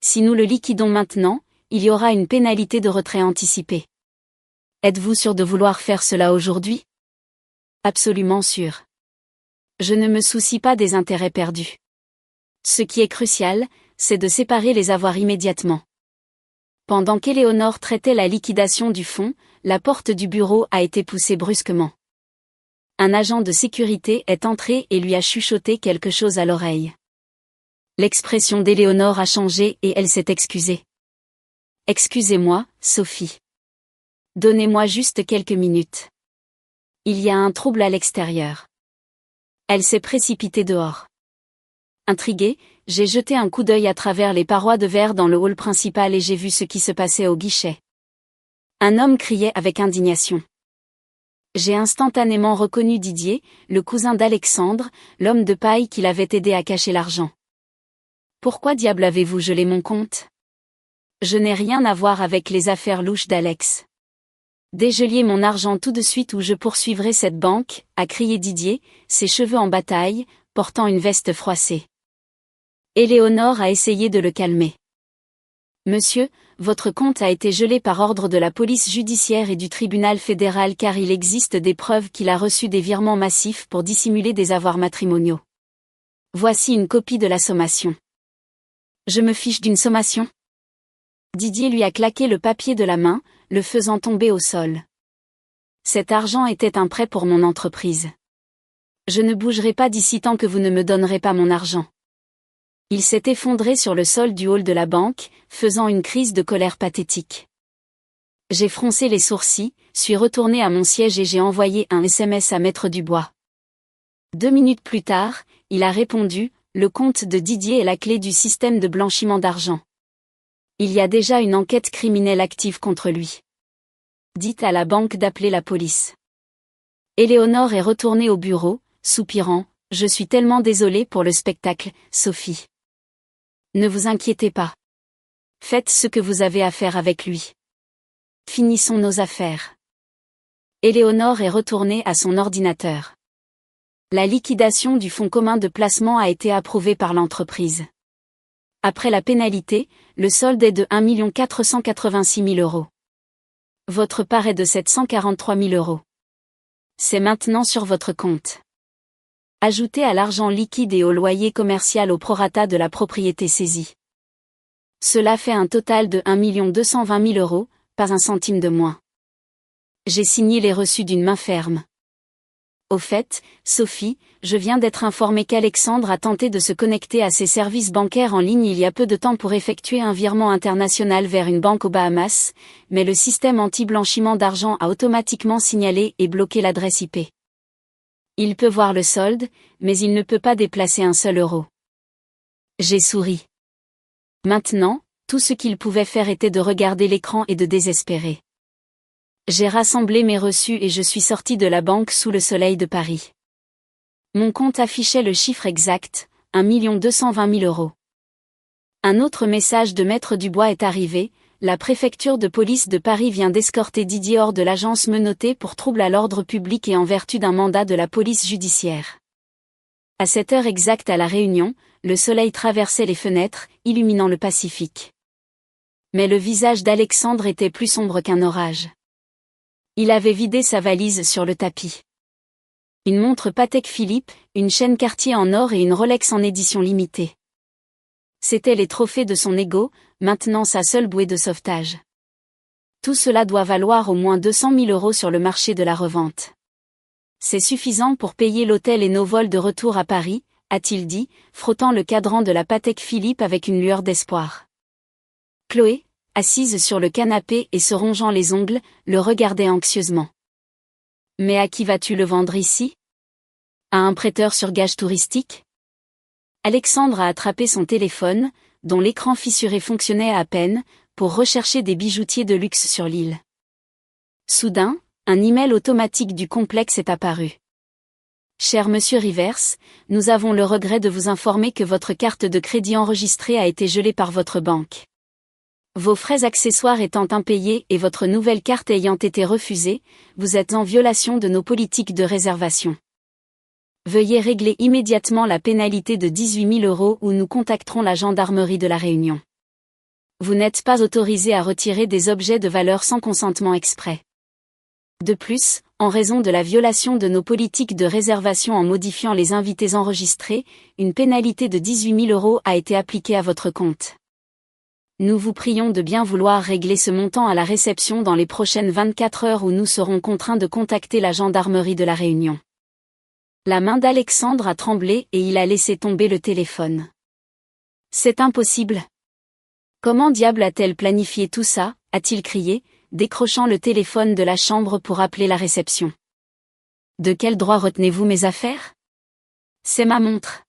Si nous le liquidons maintenant, il y aura une pénalité de retrait anticipé. Êtes-vous sûr de vouloir faire cela aujourd'hui? Absolument sûr. Je ne me soucie pas des intérêts perdus. Ce qui est crucial, c'est de séparer les avoirs immédiatement. Pendant qu'Éléonore traitait la liquidation du fonds, la porte du bureau a été poussée brusquement. Un agent de sécurité est entré et lui a chuchoté quelque chose à l'oreille. L'expression d'Éléonore a changé et elle s'est excusée. Excusez-moi, Sophie. Donnez-moi juste quelques minutes. Il y a un trouble à l'extérieur. Elle s'est précipitée dehors. Intriguée, j'ai jeté un coup d'œil à travers les parois de verre dans le hall principal et j'ai vu ce qui se passait au guichet. Un homme criait avec indignation. J'ai instantanément reconnu Didier, le cousin d'Alexandre, l'homme de paille qui l'avait aidé à cacher l'argent. Pourquoi diable avez-vous gelé mon compte? Je n'ai rien à voir avec les affaires louches d'Alex. Dégeliez mon argent tout de suite ou je poursuivrai cette banque, a crié Didier, ses cheveux en bataille, portant une veste froissée. Éléonore a essayé de le calmer. Monsieur, votre compte a été gelé par ordre de la police judiciaire et du tribunal fédéral car il existe des preuves qu'il a reçu des virements massifs pour dissimuler des avoirs matrimoniaux. Voici une copie de la sommation. Je me fiche d'une sommation? Didier lui a claqué le papier de la main, le faisant tomber au sol. Cet argent était un prêt pour mon entreprise. Je ne bougerai pas d'ici tant que vous ne me donnerez pas mon argent. Il s'est effondré sur le sol du hall de la banque, faisant une crise de colère pathétique. J'ai froncé les sourcils, suis retourné à mon siège et j'ai envoyé un SMS à Maître Dubois. 2 minutes plus tard, il a répondu, le compte de Didier est la clé du système de blanchiment d'argent. Il y a déjà une enquête criminelle active contre lui. Dites à la banque d'appeler la police. Éléonore est retournée au bureau, soupirant, je suis tellement désolée pour le spectacle, Sophie. Ne vous inquiétez pas. Faites ce que vous avez à faire avec lui. Finissons nos affaires. Éléonore est retournée à son ordinateur. La liquidation du fonds commun de placement a été approuvée par l'entreprise. Après la pénalité, le solde est de 1 486 000 €. Votre part est de 743 000 €. C'est maintenant sur votre compte. Ajoutez à l'argent liquide et au loyer commercial au prorata de la propriété saisie. Cela fait un total de 1 220 000 €, pas un centime de moins. J'ai signé les reçus d'une main ferme. Au fait, Sophie, je viens d'être informée qu'Alexandre a tenté de se connecter à ses services bancaires en ligne il y a peu de temps pour effectuer un virement international vers une banque aux Bahamas, mais le système anti-blanchiment d'argent a automatiquement signalé et bloqué l'adresse IP. Il peut voir le solde, mais il ne peut pas déplacer un seul euro. J'ai souri. Maintenant, tout ce qu'il pouvait faire était de regarder l'écran et de désespérer. J'ai rassemblé mes reçus et je suis sorti de la banque sous le soleil de Paris. Mon compte affichait le chiffre exact, 1 220 000 €. Un autre message de Maître Dubois est arrivé. La préfecture de police de Paris vient d'escorter Didier hors de l'agence menottée pour trouble à l'ordre public et en vertu d'un mandat de la police judiciaire. À cette heure exacte à La Réunion, le soleil traversait les fenêtres, illuminant le Pacifique. Mais le visage d'Alexandre était plus sombre qu'un orage. Il avait vidé sa valise sur le tapis. Une montre Patek Philippe, une chaîne Cartier en or et une Rolex en édition limitée. C'étaient les trophées de son ego, maintenant sa seule bouée de sauvetage. Tout cela doit valoir au moins 200 000 € sur le marché de la revente. C'est suffisant pour payer l'hôtel et nos vols de retour à Paris, a-t-il dit, frottant le cadran de la Patek Philippe avec une lueur d'espoir. Chloé, assise sur le canapé et se rongeant les ongles, le regardait anxieusement. Mais à qui vas-tu le vendre ici? À un prêteur sur gage touristique? Alexandre a attrapé son téléphone, dont l'écran fissuré fonctionnait à peine, pour rechercher des bijoutiers de luxe sur l'île. Soudain, un email automatique du complexe est apparu. Cher Monsieur Rivers, nous avons le regret de vous informer que votre carte de crédit enregistrée a été gelée par votre banque. Vos frais accessoires étant impayés et votre nouvelle carte ayant été refusée, vous êtes en violation de nos politiques de réservation. Veuillez régler immédiatement la pénalité de 18 000 € ou nous contacterons la gendarmerie de La Réunion. Vous n'êtes pas autorisé à retirer des objets de valeur sans consentement exprès. De plus, en raison de la violation de nos politiques de réservation en modifiant les invités enregistrés, une pénalité de 18 000 € a été appliquée à votre compte. Nous vous prions de bien vouloir régler ce montant à la réception dans les prochaines 24 heures ou nous serons contraints de contacter la gendarmerie de La Réunion. La main d'Alexandre a tremblé et il a laissé tomber le téléphone. C'est impossible. Comment diable a-t-elle planifié tout ça, a-t-il crié, décrochant le téléphone de la chambre pour appeler la réception. De quel droit retenez-vous mes affaires? C'est ma montre.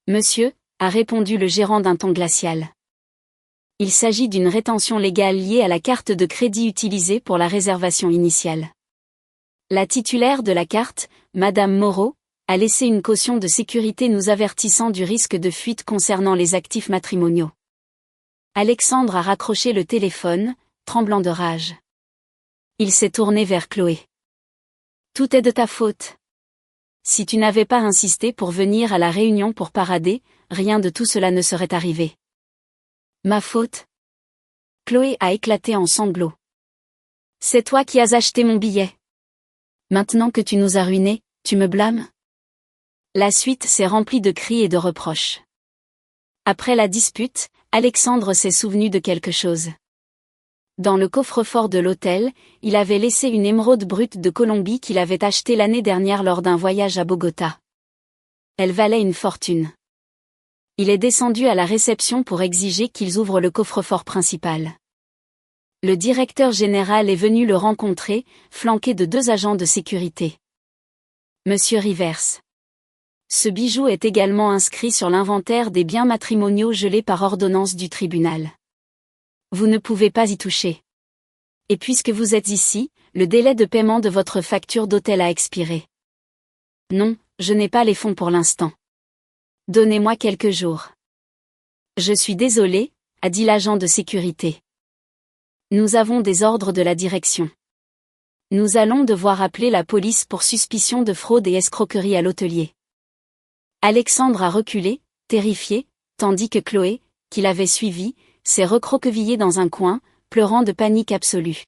Monsieur, a répondu le gérant d'un ton glacial. Il s'agit d'une rétention légale liée à la carte de crédit utilisée pour la réservation initiale. La titulaire de la carte, Madame Moreau, a laissé une caution de sécurité nous avertissant du risque de fuite concernant les actifs matrimoniaux. Alexandre a raccroché le téléphone, tremblant de rage. Il s'est tourné vers Chloé. Tout est de ta faute. Si tu n'avais pas insisté pour venir à La Réunion pour parader, rien de tout cela ne serait arrivé. Ma faute? Chloé a éclaté en sanglots. C'est toi qui as acheté mon billet. Maintenant que tu nous as ruinés, tu me blâmes? La suite s'est remplie de cris et de reproches. Après la dispute, Alexandre s'est souvenu de quelque chose. Dans le coffre-fort de l'hôtel, il avait laissé une émeraude brute de Colombie qu'il avait achetée l'année dernière lors d'un voyage à Bogota. Elle valait une fortune. Il est descendu à la réception pour exiger qu'ils ouvrent le coffre-fort principal. Le directeur général est venu le rencontrer, flanqué de 2 agents de sécurité. Monsieur Rivers. Ce bijou est également inscrit sur l'inventaire des biens matrimoniaux gelés par ordonnance du tribunal. Vous ne pouvez pas y toucher. Et puisque vous êtes ici, le délai de paiement de votre facture d'hôtel a expiré. Non, je n'ai pas les fonds pour l'instant. Donnez-moi quelques jours. Je suis désolé, a dit l'agent de sécurité. Nous avons des ordres de la direction. Nous allons devoir appeler la police pour suspicion de fraude et escroquerie à l'hôtelier. Alexandre a reculé, terrifié, tandis que Chloé, qui l'avait suivi, s'est recroquevillée dans un coin, pleurant de panique absolue.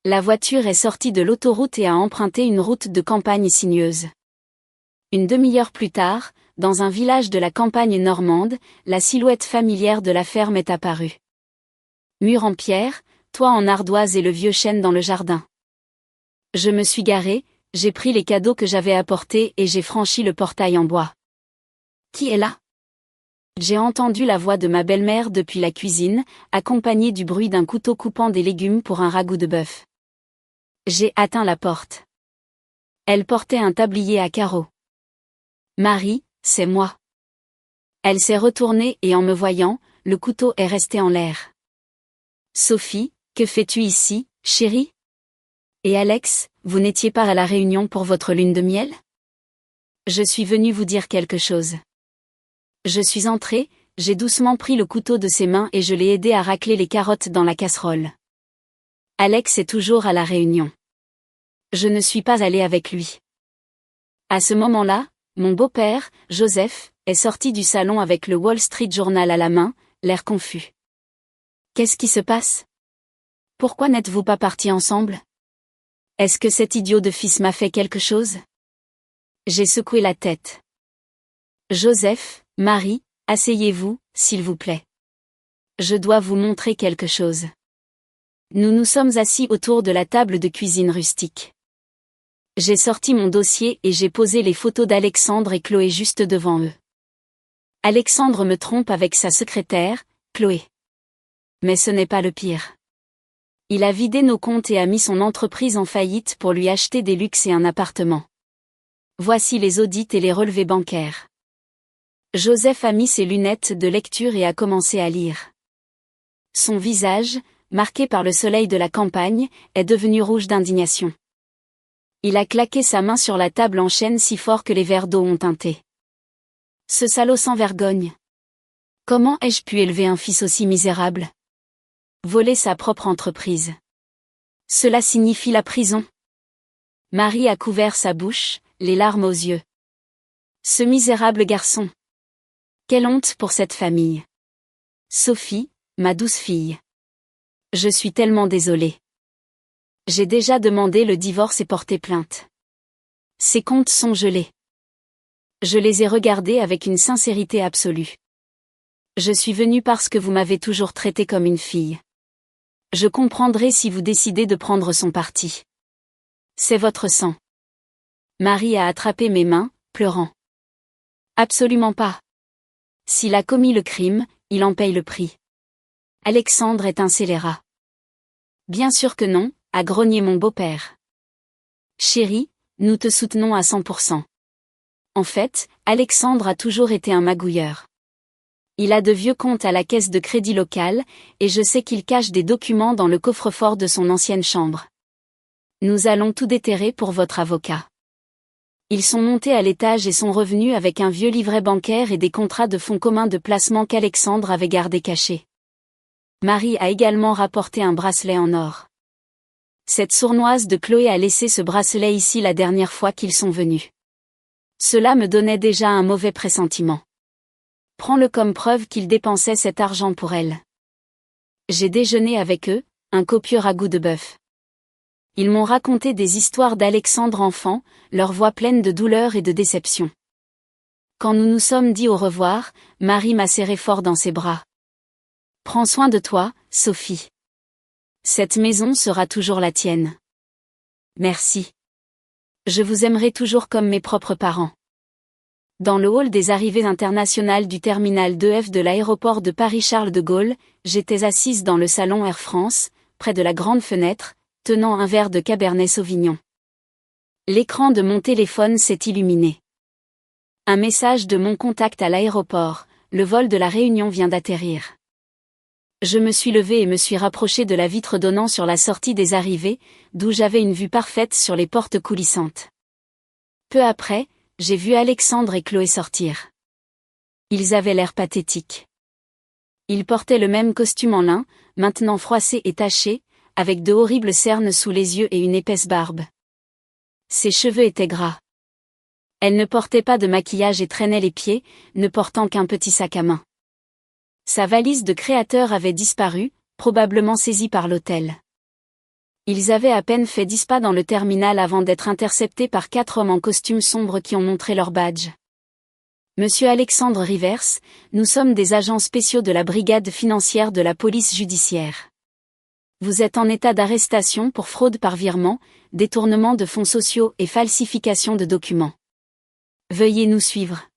La voiture est sortie de l'autoroute et a emprunté une route de campagne sinueuse. Une demi-heure plus tard, dans un village de la campagne normande, la silhouette familière de la ferme est apparue. Mur en pierre, toit en ardoise et le vieux chêne dans le jardin. Je me suis garé, j'ai pris les cadeaux que j'avais apportés et j'ai franchi le portail en bois. Qui est là? J'ai entendu la voix de ma belle-mère depuis la cuisine, accompagnée du bruit d'un couteau coupant des légumes pour un ragoût de bœuf. J'ai atteint la porte. Elle portait un tablier à carreaux. Marie, c'est moi. Elle s'est retournée et en me voyant, le couteau est resté en l'air. Sophie, que fais-tu ici, chérie? Et Alex, vous n'étiez pas à La Réunion pour votre lune de miel? Je suis venu vous dire quelque chose. Je suis entré, j'ai doucement pris le couteau de ses mains et je l'ai aidé à racler les carottes dans la casserole. Alex est toujours à la réunion. Je ne suis pas allé avec lui. À ce moment-là, mon beau-père, Joseph, est sorti du salon avec le Wall Street Journal à la main, l'air confus. Qu'est-ce qui se passe? Pourquoi n'êtes-vous pas partis ensemble? Est-ce que cet idiot de fils m'a fait quelque chose? J'ai secoué la tête. Joseph, Marie, asseyez-vous, s'il vous plaît. Je dois vous montrer quelque chose. Nous nous sommes assis autour de la table de cuisine rustique. J'ai sorti mon dossier et j'ai posé les photos d'Alexandre et Chloé juste devant eux. Alexandre me trompe avec sa secrétaire, Chloé. Mais ce n'est pas le pire. Il a vidé nos comptes et a mis son entreprise en faillite pour lui acheter des luxes et un appartement. Voici les audits et les relevés bancaires. Joseph a mis ses lunettes de lecture et a commencé à lire. Son visage, marqué par le soleil de la campagne, est devenu rouge d'indignation. Il a claqué sa main sur la table en chêne si fort que les verres d'eau ont tinté. Ce salaud sans vergogne. Comment ai-je pu élever un fils aussi misérable? Voler sa propre entreprise. Cela signifie la prison. Marie a couvert sa bouche, les larmes aux yeux. Ce misérable garçon. Quelle honte pour cette famille. Sophie, ma douce fille. Je suis tellement désolée. J'ai déjà demandé le divorce et porté plainte. Ces comptes sont gelés. Je les ai regardés avec une sincérité absolue. Je suis venue parce que vous m'avez toujours traitée comme une fille. Je comprendrai si vous décidez de prendre son parti. C'est votre sang. Marie a attrapé mes mains, pleurant. Absolument pas. S'il a commis le crime, il en paye le prix. Alexandre est un scélérat. Bien sûr que non, a grogné mon beau-père. Chérie, nous te soutenons à 100%. En fait, Alexandre a toujours été un magouilleur. Il a de vieux comptes à la caisse de crédit locale, et je sais qu'il cache des documents dans le coffre-fort de son ancienne chambre. Nous allons tout déterrer pour votre avocat. Ils sont montés à l'étage et sont revenus avec un vieux livret bancaire et des contrats de fonds communs de placement qu'Alexandre avait gardés cachés. Marie a également rapporté un bracelet en or. Cette sournoise de Chloé a laissé ce bracelet ici la dernière fois qu'ils sont venus. Cela me donnait déjà un mauvais pressentiment. Prends-le comme preuve qu'ils dépensaient cet argent pour elle. J'ai déjeuné avec eux, un copieux ragoût de bœuf. Ils m'ont raconté des histoires d'Alexandre enfant, leur voix pleine de douleur et de déception. Quand nous nous sommes dit au revoir, Marie m'a serré fort dans ses bras. Prends soin de toi, Sophie. Cette maison sera toujours la tienne. Merci. Je vous aimerai toujours comme mes propres parents. Dans le hall des arrivées internationales du terminal 2F de l'aéroport de Paris-Charles de Gaulle, j'étais assise dans le salon Air France, près de la grande fenêtre, tenant un verre de Cabernet Sauvignon. L'écran de mon téléphone s'est illuminé. Un message de mon contact à l'aéroport, le vol de la Réunion vient d'atterrir. Je me suis levée et me suis rapprochée de la vitre donnant sur la sortie des arrivées, d'où j'avais une vue parfaite sur les portes coulissantes. Peu après, j'ai vu Alexandre et Chloé sortir. Ils avaient l'air pathétiques. Ils portaient le même costume en lin, maintenant froissé et taché, avec de horribles cernes sous les yeux et une épaisse barbe. Ses cheveux étaient gras. Elle ne portait pas de maquillage et traînait les pieds, ne portant qu'un petit sac à main. Sa valise de créateur avait disparu, probablement saisie par l'hôtel. Ils avaient à peine fait 10 pas dans le terminal avant d'être interceptés par 4 hommes en costume sombre qui ont montré leur badge. Monsieur Alexandre Rivers, nous sommes des agents spéciaux de la brigade financière de la police judiciaire. Vous êtes en état d'arrestation pour fraude par virement, détournement de fonds sociaux et falsification de documents. Veuillez nous suivre.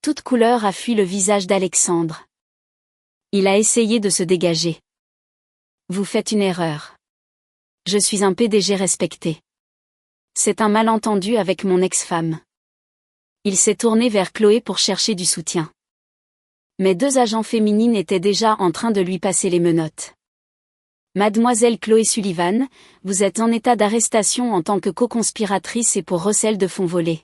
Toute couleur a fui le visage d'Alexandre. Il a essayé de se dégager. Vous faites une erreur. Je suis un PDG respecté. C'est un malentendu avec mon ex-femme. Il s'est tourné vers Chloé pour chercher du soutien. Mes 2 agents féminines étaient déjà en train de lui passer les menottes. Mademoiselle Chloé Sullivan, vous êtes en état d'arrestation en tant que co-conspiratrice et pour recel de fonds volés.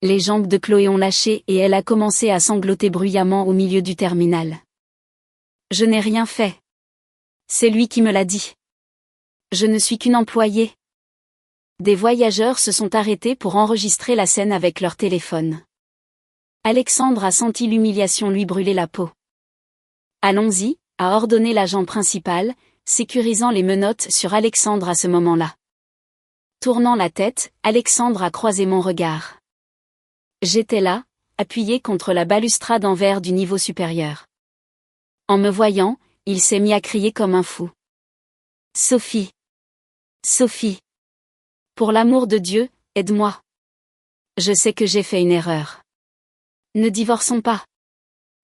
Les jambes de Chloé ont lâché et elle a commencé à sangloter bruyamment au milieu du terminal. Je n'ai rien fait. C'est lui qui me l'a dit. Je ne suis qu'une employée. Des voyageurs se sont arrêtés pour enregistrer la scène avec leur téléphone. Alexandre a senti l'humiliation lui brûler la peau. Allons-y, a ordonné l'agent principal, sécurisant les menottes sur Alexandre à ce moment-là. Tournant la tête, Alexandre a croisé mon regard. J'étais là, appuyé contre la balustrade en verre du niveau supérieur. En me voyant, il s'est mis à crier comme un fou. Sophie! Sophie! Pour l'amour de Dieu, aide-moi. Je sais que j'ai fait une erreur. Ne divorçons pas.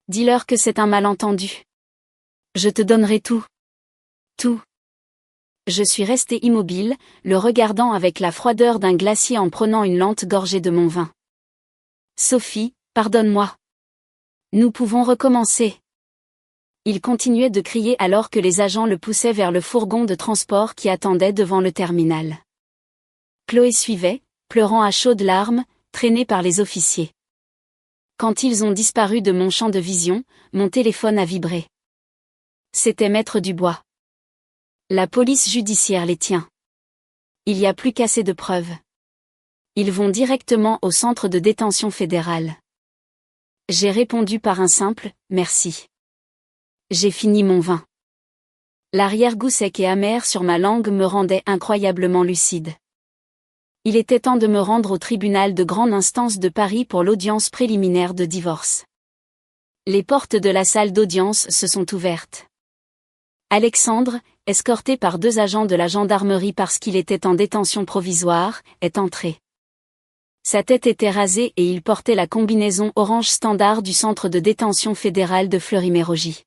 Dis-leur que c'est un malentendu. Je te donnerai tout. Tout. Je suis resté immobile, le regardant avec la froideur d'un glacier en prenant une lente gorgée de mon vin. Sophie, pardonne-moi. Nous pouvons recommencer. Il continuait de crier alors que les agents le poussaient vers le fourgon de transport qui attendait devant le terminal. Chloé suivait, pleurant à chaudes larmes, traînée par les officiers. Quand ils ont disparu de mon champ de vision, mon téléphone a vibré. C'était Maître Dubois. La police judiciaire les tient. Il n'y a plus qu'assez de preuves. Ils vont directement au centre de détention fédéral. J'ai répondu par un simple « merci ». J'ai fini mon vin. L'arrière-goût sec et amer sur ma langue me rendait incroyablement lucide. Il était temps de me rendre au tribunal de grande instance de Paris pour l'audience préliminaire de divorce. Les portes de la salle d'audience se sont ouvertes. Alexandre, escorté par 2 agents de la gendarmerie parce qu'il était en détention provisoire, est entré. Sa tête était rasée et il portait la combinaison orange standard du centre de détention fédéral de Fleury-Mérogis.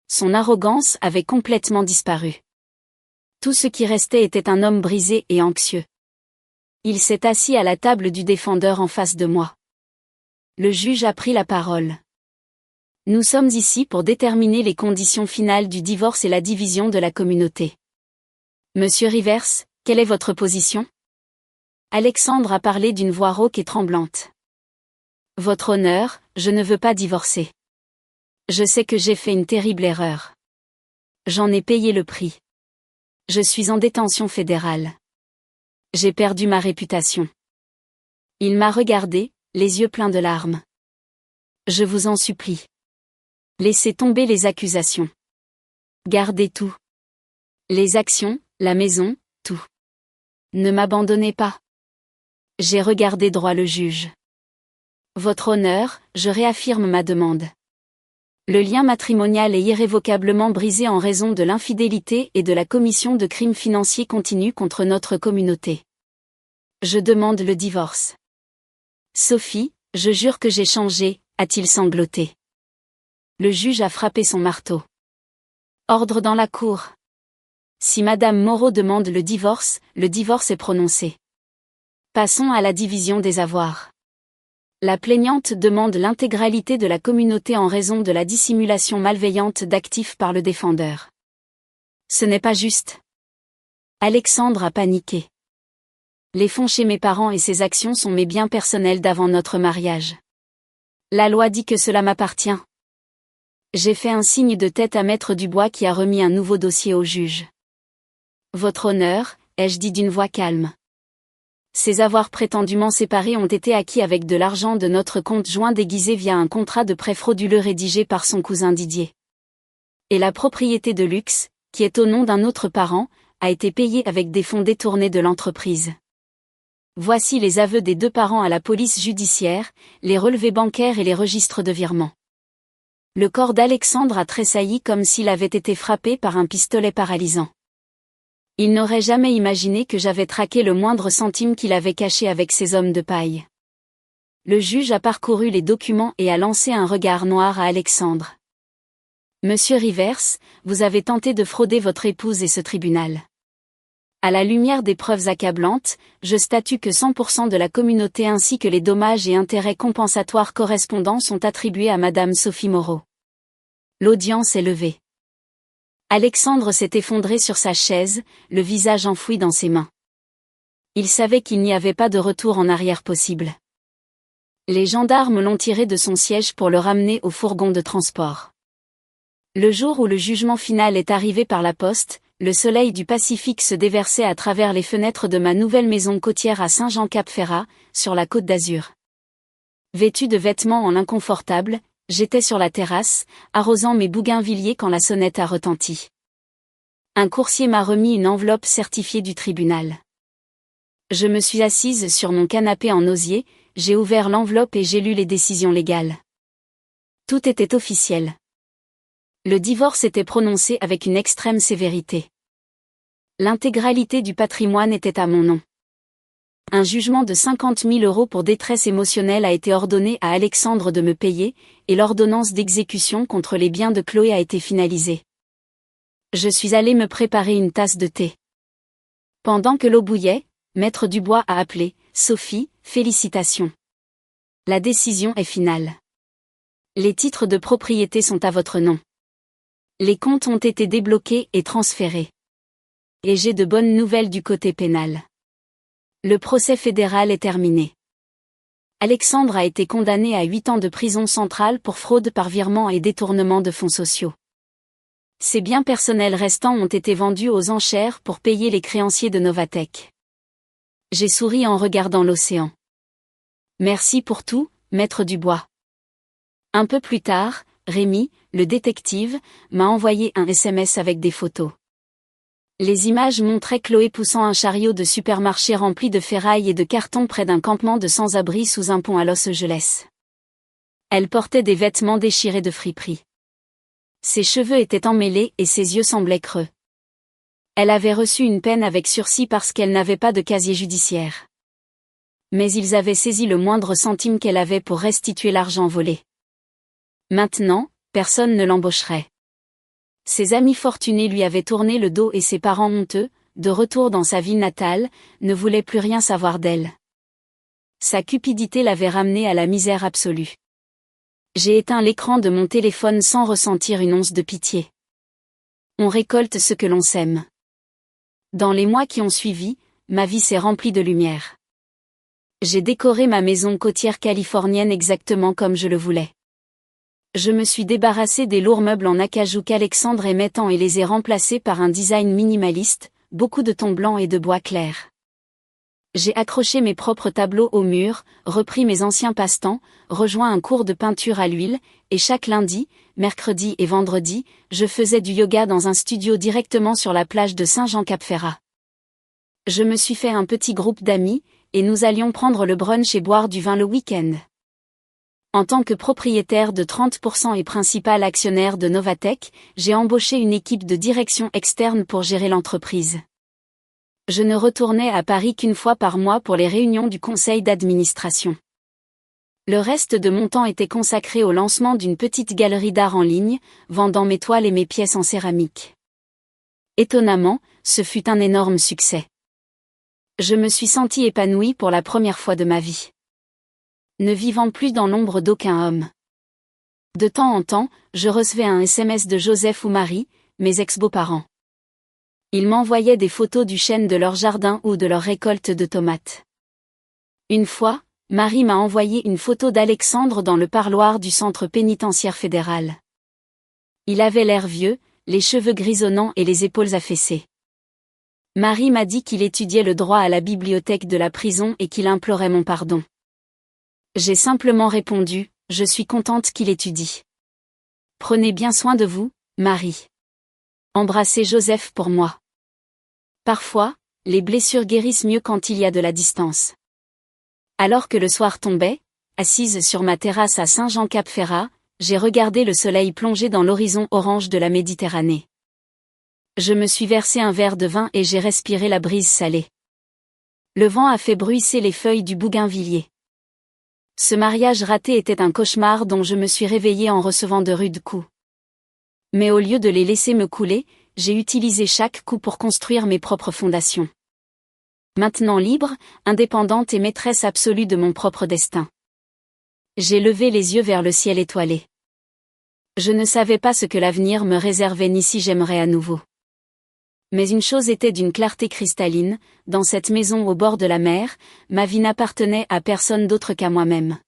Son arrogance avait complètement disparu. Tout ce qui restait était un homme brisé et anxieux. Il s'est assis à la table du défendeur en face de moi. Le juge a pris la parole. Nous sommes ici pour déterminer les conditions finales du divorce et la division de la communauté. Monsieur Rivers, quelle est votre position? Alexandre a parlé d'une voix rauque et tremblante. Votre honneur, je ne veux pas divorcer. Je sais que j'ai fait une terrible erreur. J'en ai payé le prix. Je suis en détention fédérale. J'ai perdu ma réputation. Il m'a regardé, les yeux pleins de larmes. Je vous en supplie. Laissez tomber les accusations. Gardez tout. Les actions, la maison, tout. Ne m'abandonnez pas. J'ai regardé droit le juge. Votre honneur, je réaffirme ma demande. Le lien matrimonial est irrévocablement brisé en raison de l'infidélité et de la commission de crimes financiers continus contre notre communauté. Je demande le divorce. Sophie, je jure que j'ai changé, a-t-il sangloté. Le juge a frappé son marteau. Ordre dans la cour. Si Madame Moreau demande le divorce est prononcé. Passons à la division des avoirs. La plaignante demande l'intégralité de la communauté en raison de la dissimulation malveillante d'actifs par le défendeur. Ce n'est pas juste. Alexandre a paniqué. Les fonds chez mes parents et ces actions sont mes biens personnels d'avant notre mariage. La loi dit que cela m'appartient. J'ai fait un signe de tête à Maître Dubois qui a remis un nouveau dossier au juge. Votre honneur, ai-je dit d'une voix calme. Ces avoirs prétendument séparés ont été acquis avec de l'argent de notre compte joint déguisé via un contrat de prêt frauduleux rédigé par son cousin Didier. Et la propriété de luxe, qui est au nom d'un autre parent, a été payée avec des fonds détournés de l'entreprise. Voici les aveux des 2 parents à la police judiciaire, les relevés bancaires et les registres de virement. Le corps d'Alexandre a tressailli comme s'il avait été frappé par un pistolet paralysant. Il n'aurait jamais imaginé que j'avais traqué le moindre centime qu'il avait caché avec ces hommes de paille. Le juge a parcouru les documents et a lancé un regard noir à Alexandre. Monsieur Rivers, vous avez tenté de frauder votre épouse et ce tribunal. À la lumière des preuves accablantes, je statue que 100% de la communauté ainsi que les dommages et intérêts compensatoires correspondants sont attribués à Madame Sophie Moreau. L'audience est levée. Alexandre s'est effondré sur sa chaise, le visage enfoui dans ses mains. Il savait qu'il n'y avait pas de retour en arrière possible. Les gendarmes l'ont tiré de son siège pour le ramener au fourgon de transport. Le jour où le jugement final est arrivé par la poste, le soleil du Pacifique se déversait à travers les fenêtres de ma nouvelle maison côtière à Saint-Jean-Cap-Ferrat, sur la Côte d'Azur. Vêtue de vêtements en inconfortable, j'étais sur la terrasse, arrosant mes bougainvilliers quand la sonnette a retenti. Un coursier m'a remis une enveloppe certifiée du tribunal. Je me suis assise sur mon canapé en osier, j'ai ouvert l'enveloppe et j'ai lu les décisions légales. Tout était officiel. Le divorce était prononcé avec une extrême sévérité. L'intégralité du patrimoine était à mon nom. Un jugement de 50 000 € pour détresse émotionnelle a été ordonné à Alexandre de me payer, et l'ordonnance d'exécution contre les biens de Chloé a été finalisée. Je suis allée me préparer une tasse de thé. Pendant que l'eau bouillait, Maître Dubois a appelé « Sophie, félicitations. La décision est finale. Les titres de propriété sont à votre nom. Les comptes ont été débloqués et transférés. Et j'ai de bonnes nouvelles du côté pénal. Le procès fédéral est terminé. Alexandre a été condamné à 8 ans de prison centrale pour fraude par virement et détournement de fonds sociaux. Ses biens personnels restants ont été vendus aux enchères pour payer les créanciers de Novatech. J'ai souri en regardant l'océan. Merci pour tout, Maître Dubois. Un peu plus tard, Rémi, le détective, m'a envoyé un SMS avec des photos. Les images montraient Chloé poussant un chariot de supermarché rempli de ferraille et de cartons près d'un campement de sans-abri sous un pont à Los Angeles. Elle portait des vêtements déchirés de friperie. Ses cheveux étaient emmêlés et ses yeux semblaient creux. Elle avait reçu une peine avec sursis parce qu'elle n'avait pas de casier judiciaire. Mais ils avaient saisi le moindre centime qu'elle avait pour restituer l'argent volé. Maintenant, personne ne l'embaucherait. Ses amis fortunés lui avaient tourné le dos et ses parents honteux, de retour dans sa ville natale, ne voulaient plus rien savoir d'elle. Sa cupidité l'avait ramenée à la misère absolue. J'ai éteint l'écran de mon téléphone sans ressentir une once de pitié. On récolte ce que l'on sème. Dans les mois qui ont suivi, ma vie s'est remplie de lumière. J'ai décoré ma maison côtière californienne exactement comme je le voulais. Je me suis débarrassée des lourds meubles en acajou qu'Alexandre aimait tant et les ai remplacés par un design minimaliste, beaucoup de tons blancs et de bois clair. J'ai accroché mes propres tableaux au mur, repris mes anciens passe-temps, rejoint un cours de peinture à l'huile, et chaque lundi, mercredi et vendredi, je faisais du yoga dans un studio directement sur la plage de Saint-Jean-Cap-Ferrat. Je me suis fait un petit groupe d'amis, et nous allions prendre le brunch et boire du vin le week-end. En tant que propriétaire de 30% et principal actionnaire de Novatech, j'ai embauché une équipe de direction externe pour gérer l'entreprise. Je ne retournais à Paris qu'une fois par mois pour les réunions du conseil d'administration. Le reste de mon temps était consacré au lancement d'une petite galerie d'art en ligne, vendant mes toiles et mes pièces en céramique. Étonnamment, ce fut un énorme succès. Je me suis sentie épanouie pour la première fois de ma vie. Ne vivant plus dans l'ombre d'aucun homme. De temps en temps, je recevais un SMS de Joseph ou Marie, mes ex-beaux-parents. Ils m'envoyaient des photos du chêne de leur jardin ou de leur récolte de tomates. Une fois, Marie m'a envoyé une photo d'Alexandre dans le parloir du centre pénitentiaire fédéral. Il avait l'air vieux, les cheveux grisonnants et les épaules affaissées. Marie m'a dit qu'il étudiait le droit à la bibliothèque de la prison et qu'il implorait mon pardon. J'ai simplement répondu, je suis contente qu'il étudie. Prenez bien soin de vous, Marie. Embrassez Joseph pour moi. Parfois, les blessures guérissent mieux quand il y a de la distance. Alors que le soir tombait, assise sur ma terrasse à Saint-Jean-Cap-Ferrat, j'ai regardé le soleil plonger dans l'horizon orange de la Méditerranée. Je me suis versé un verre de vin et j'ai respiré la brise salée. Le vent a fait bruisser les feuilles du bougainvillier. Ce mariage raté était un cauchemar dont je me suis réveillée en recevant de rudes coups. Mais au lieu de les laisser me couler, j'ai utilisé chaque coup pour construire mes propres fondations. Maintenant libre, indépendante et maîtresse absolue de mon propre destin. J'ai levé les yeux vers le ciel étoilé. Je ne savais pas ce que l'avenir me réservait ni si j'aimerais à nouveau. Mais une chose était d'une clarté cristalline, dans cette maison au bord de la mer, ma vie n'appartenait à personne d'autre qu'à moi-même.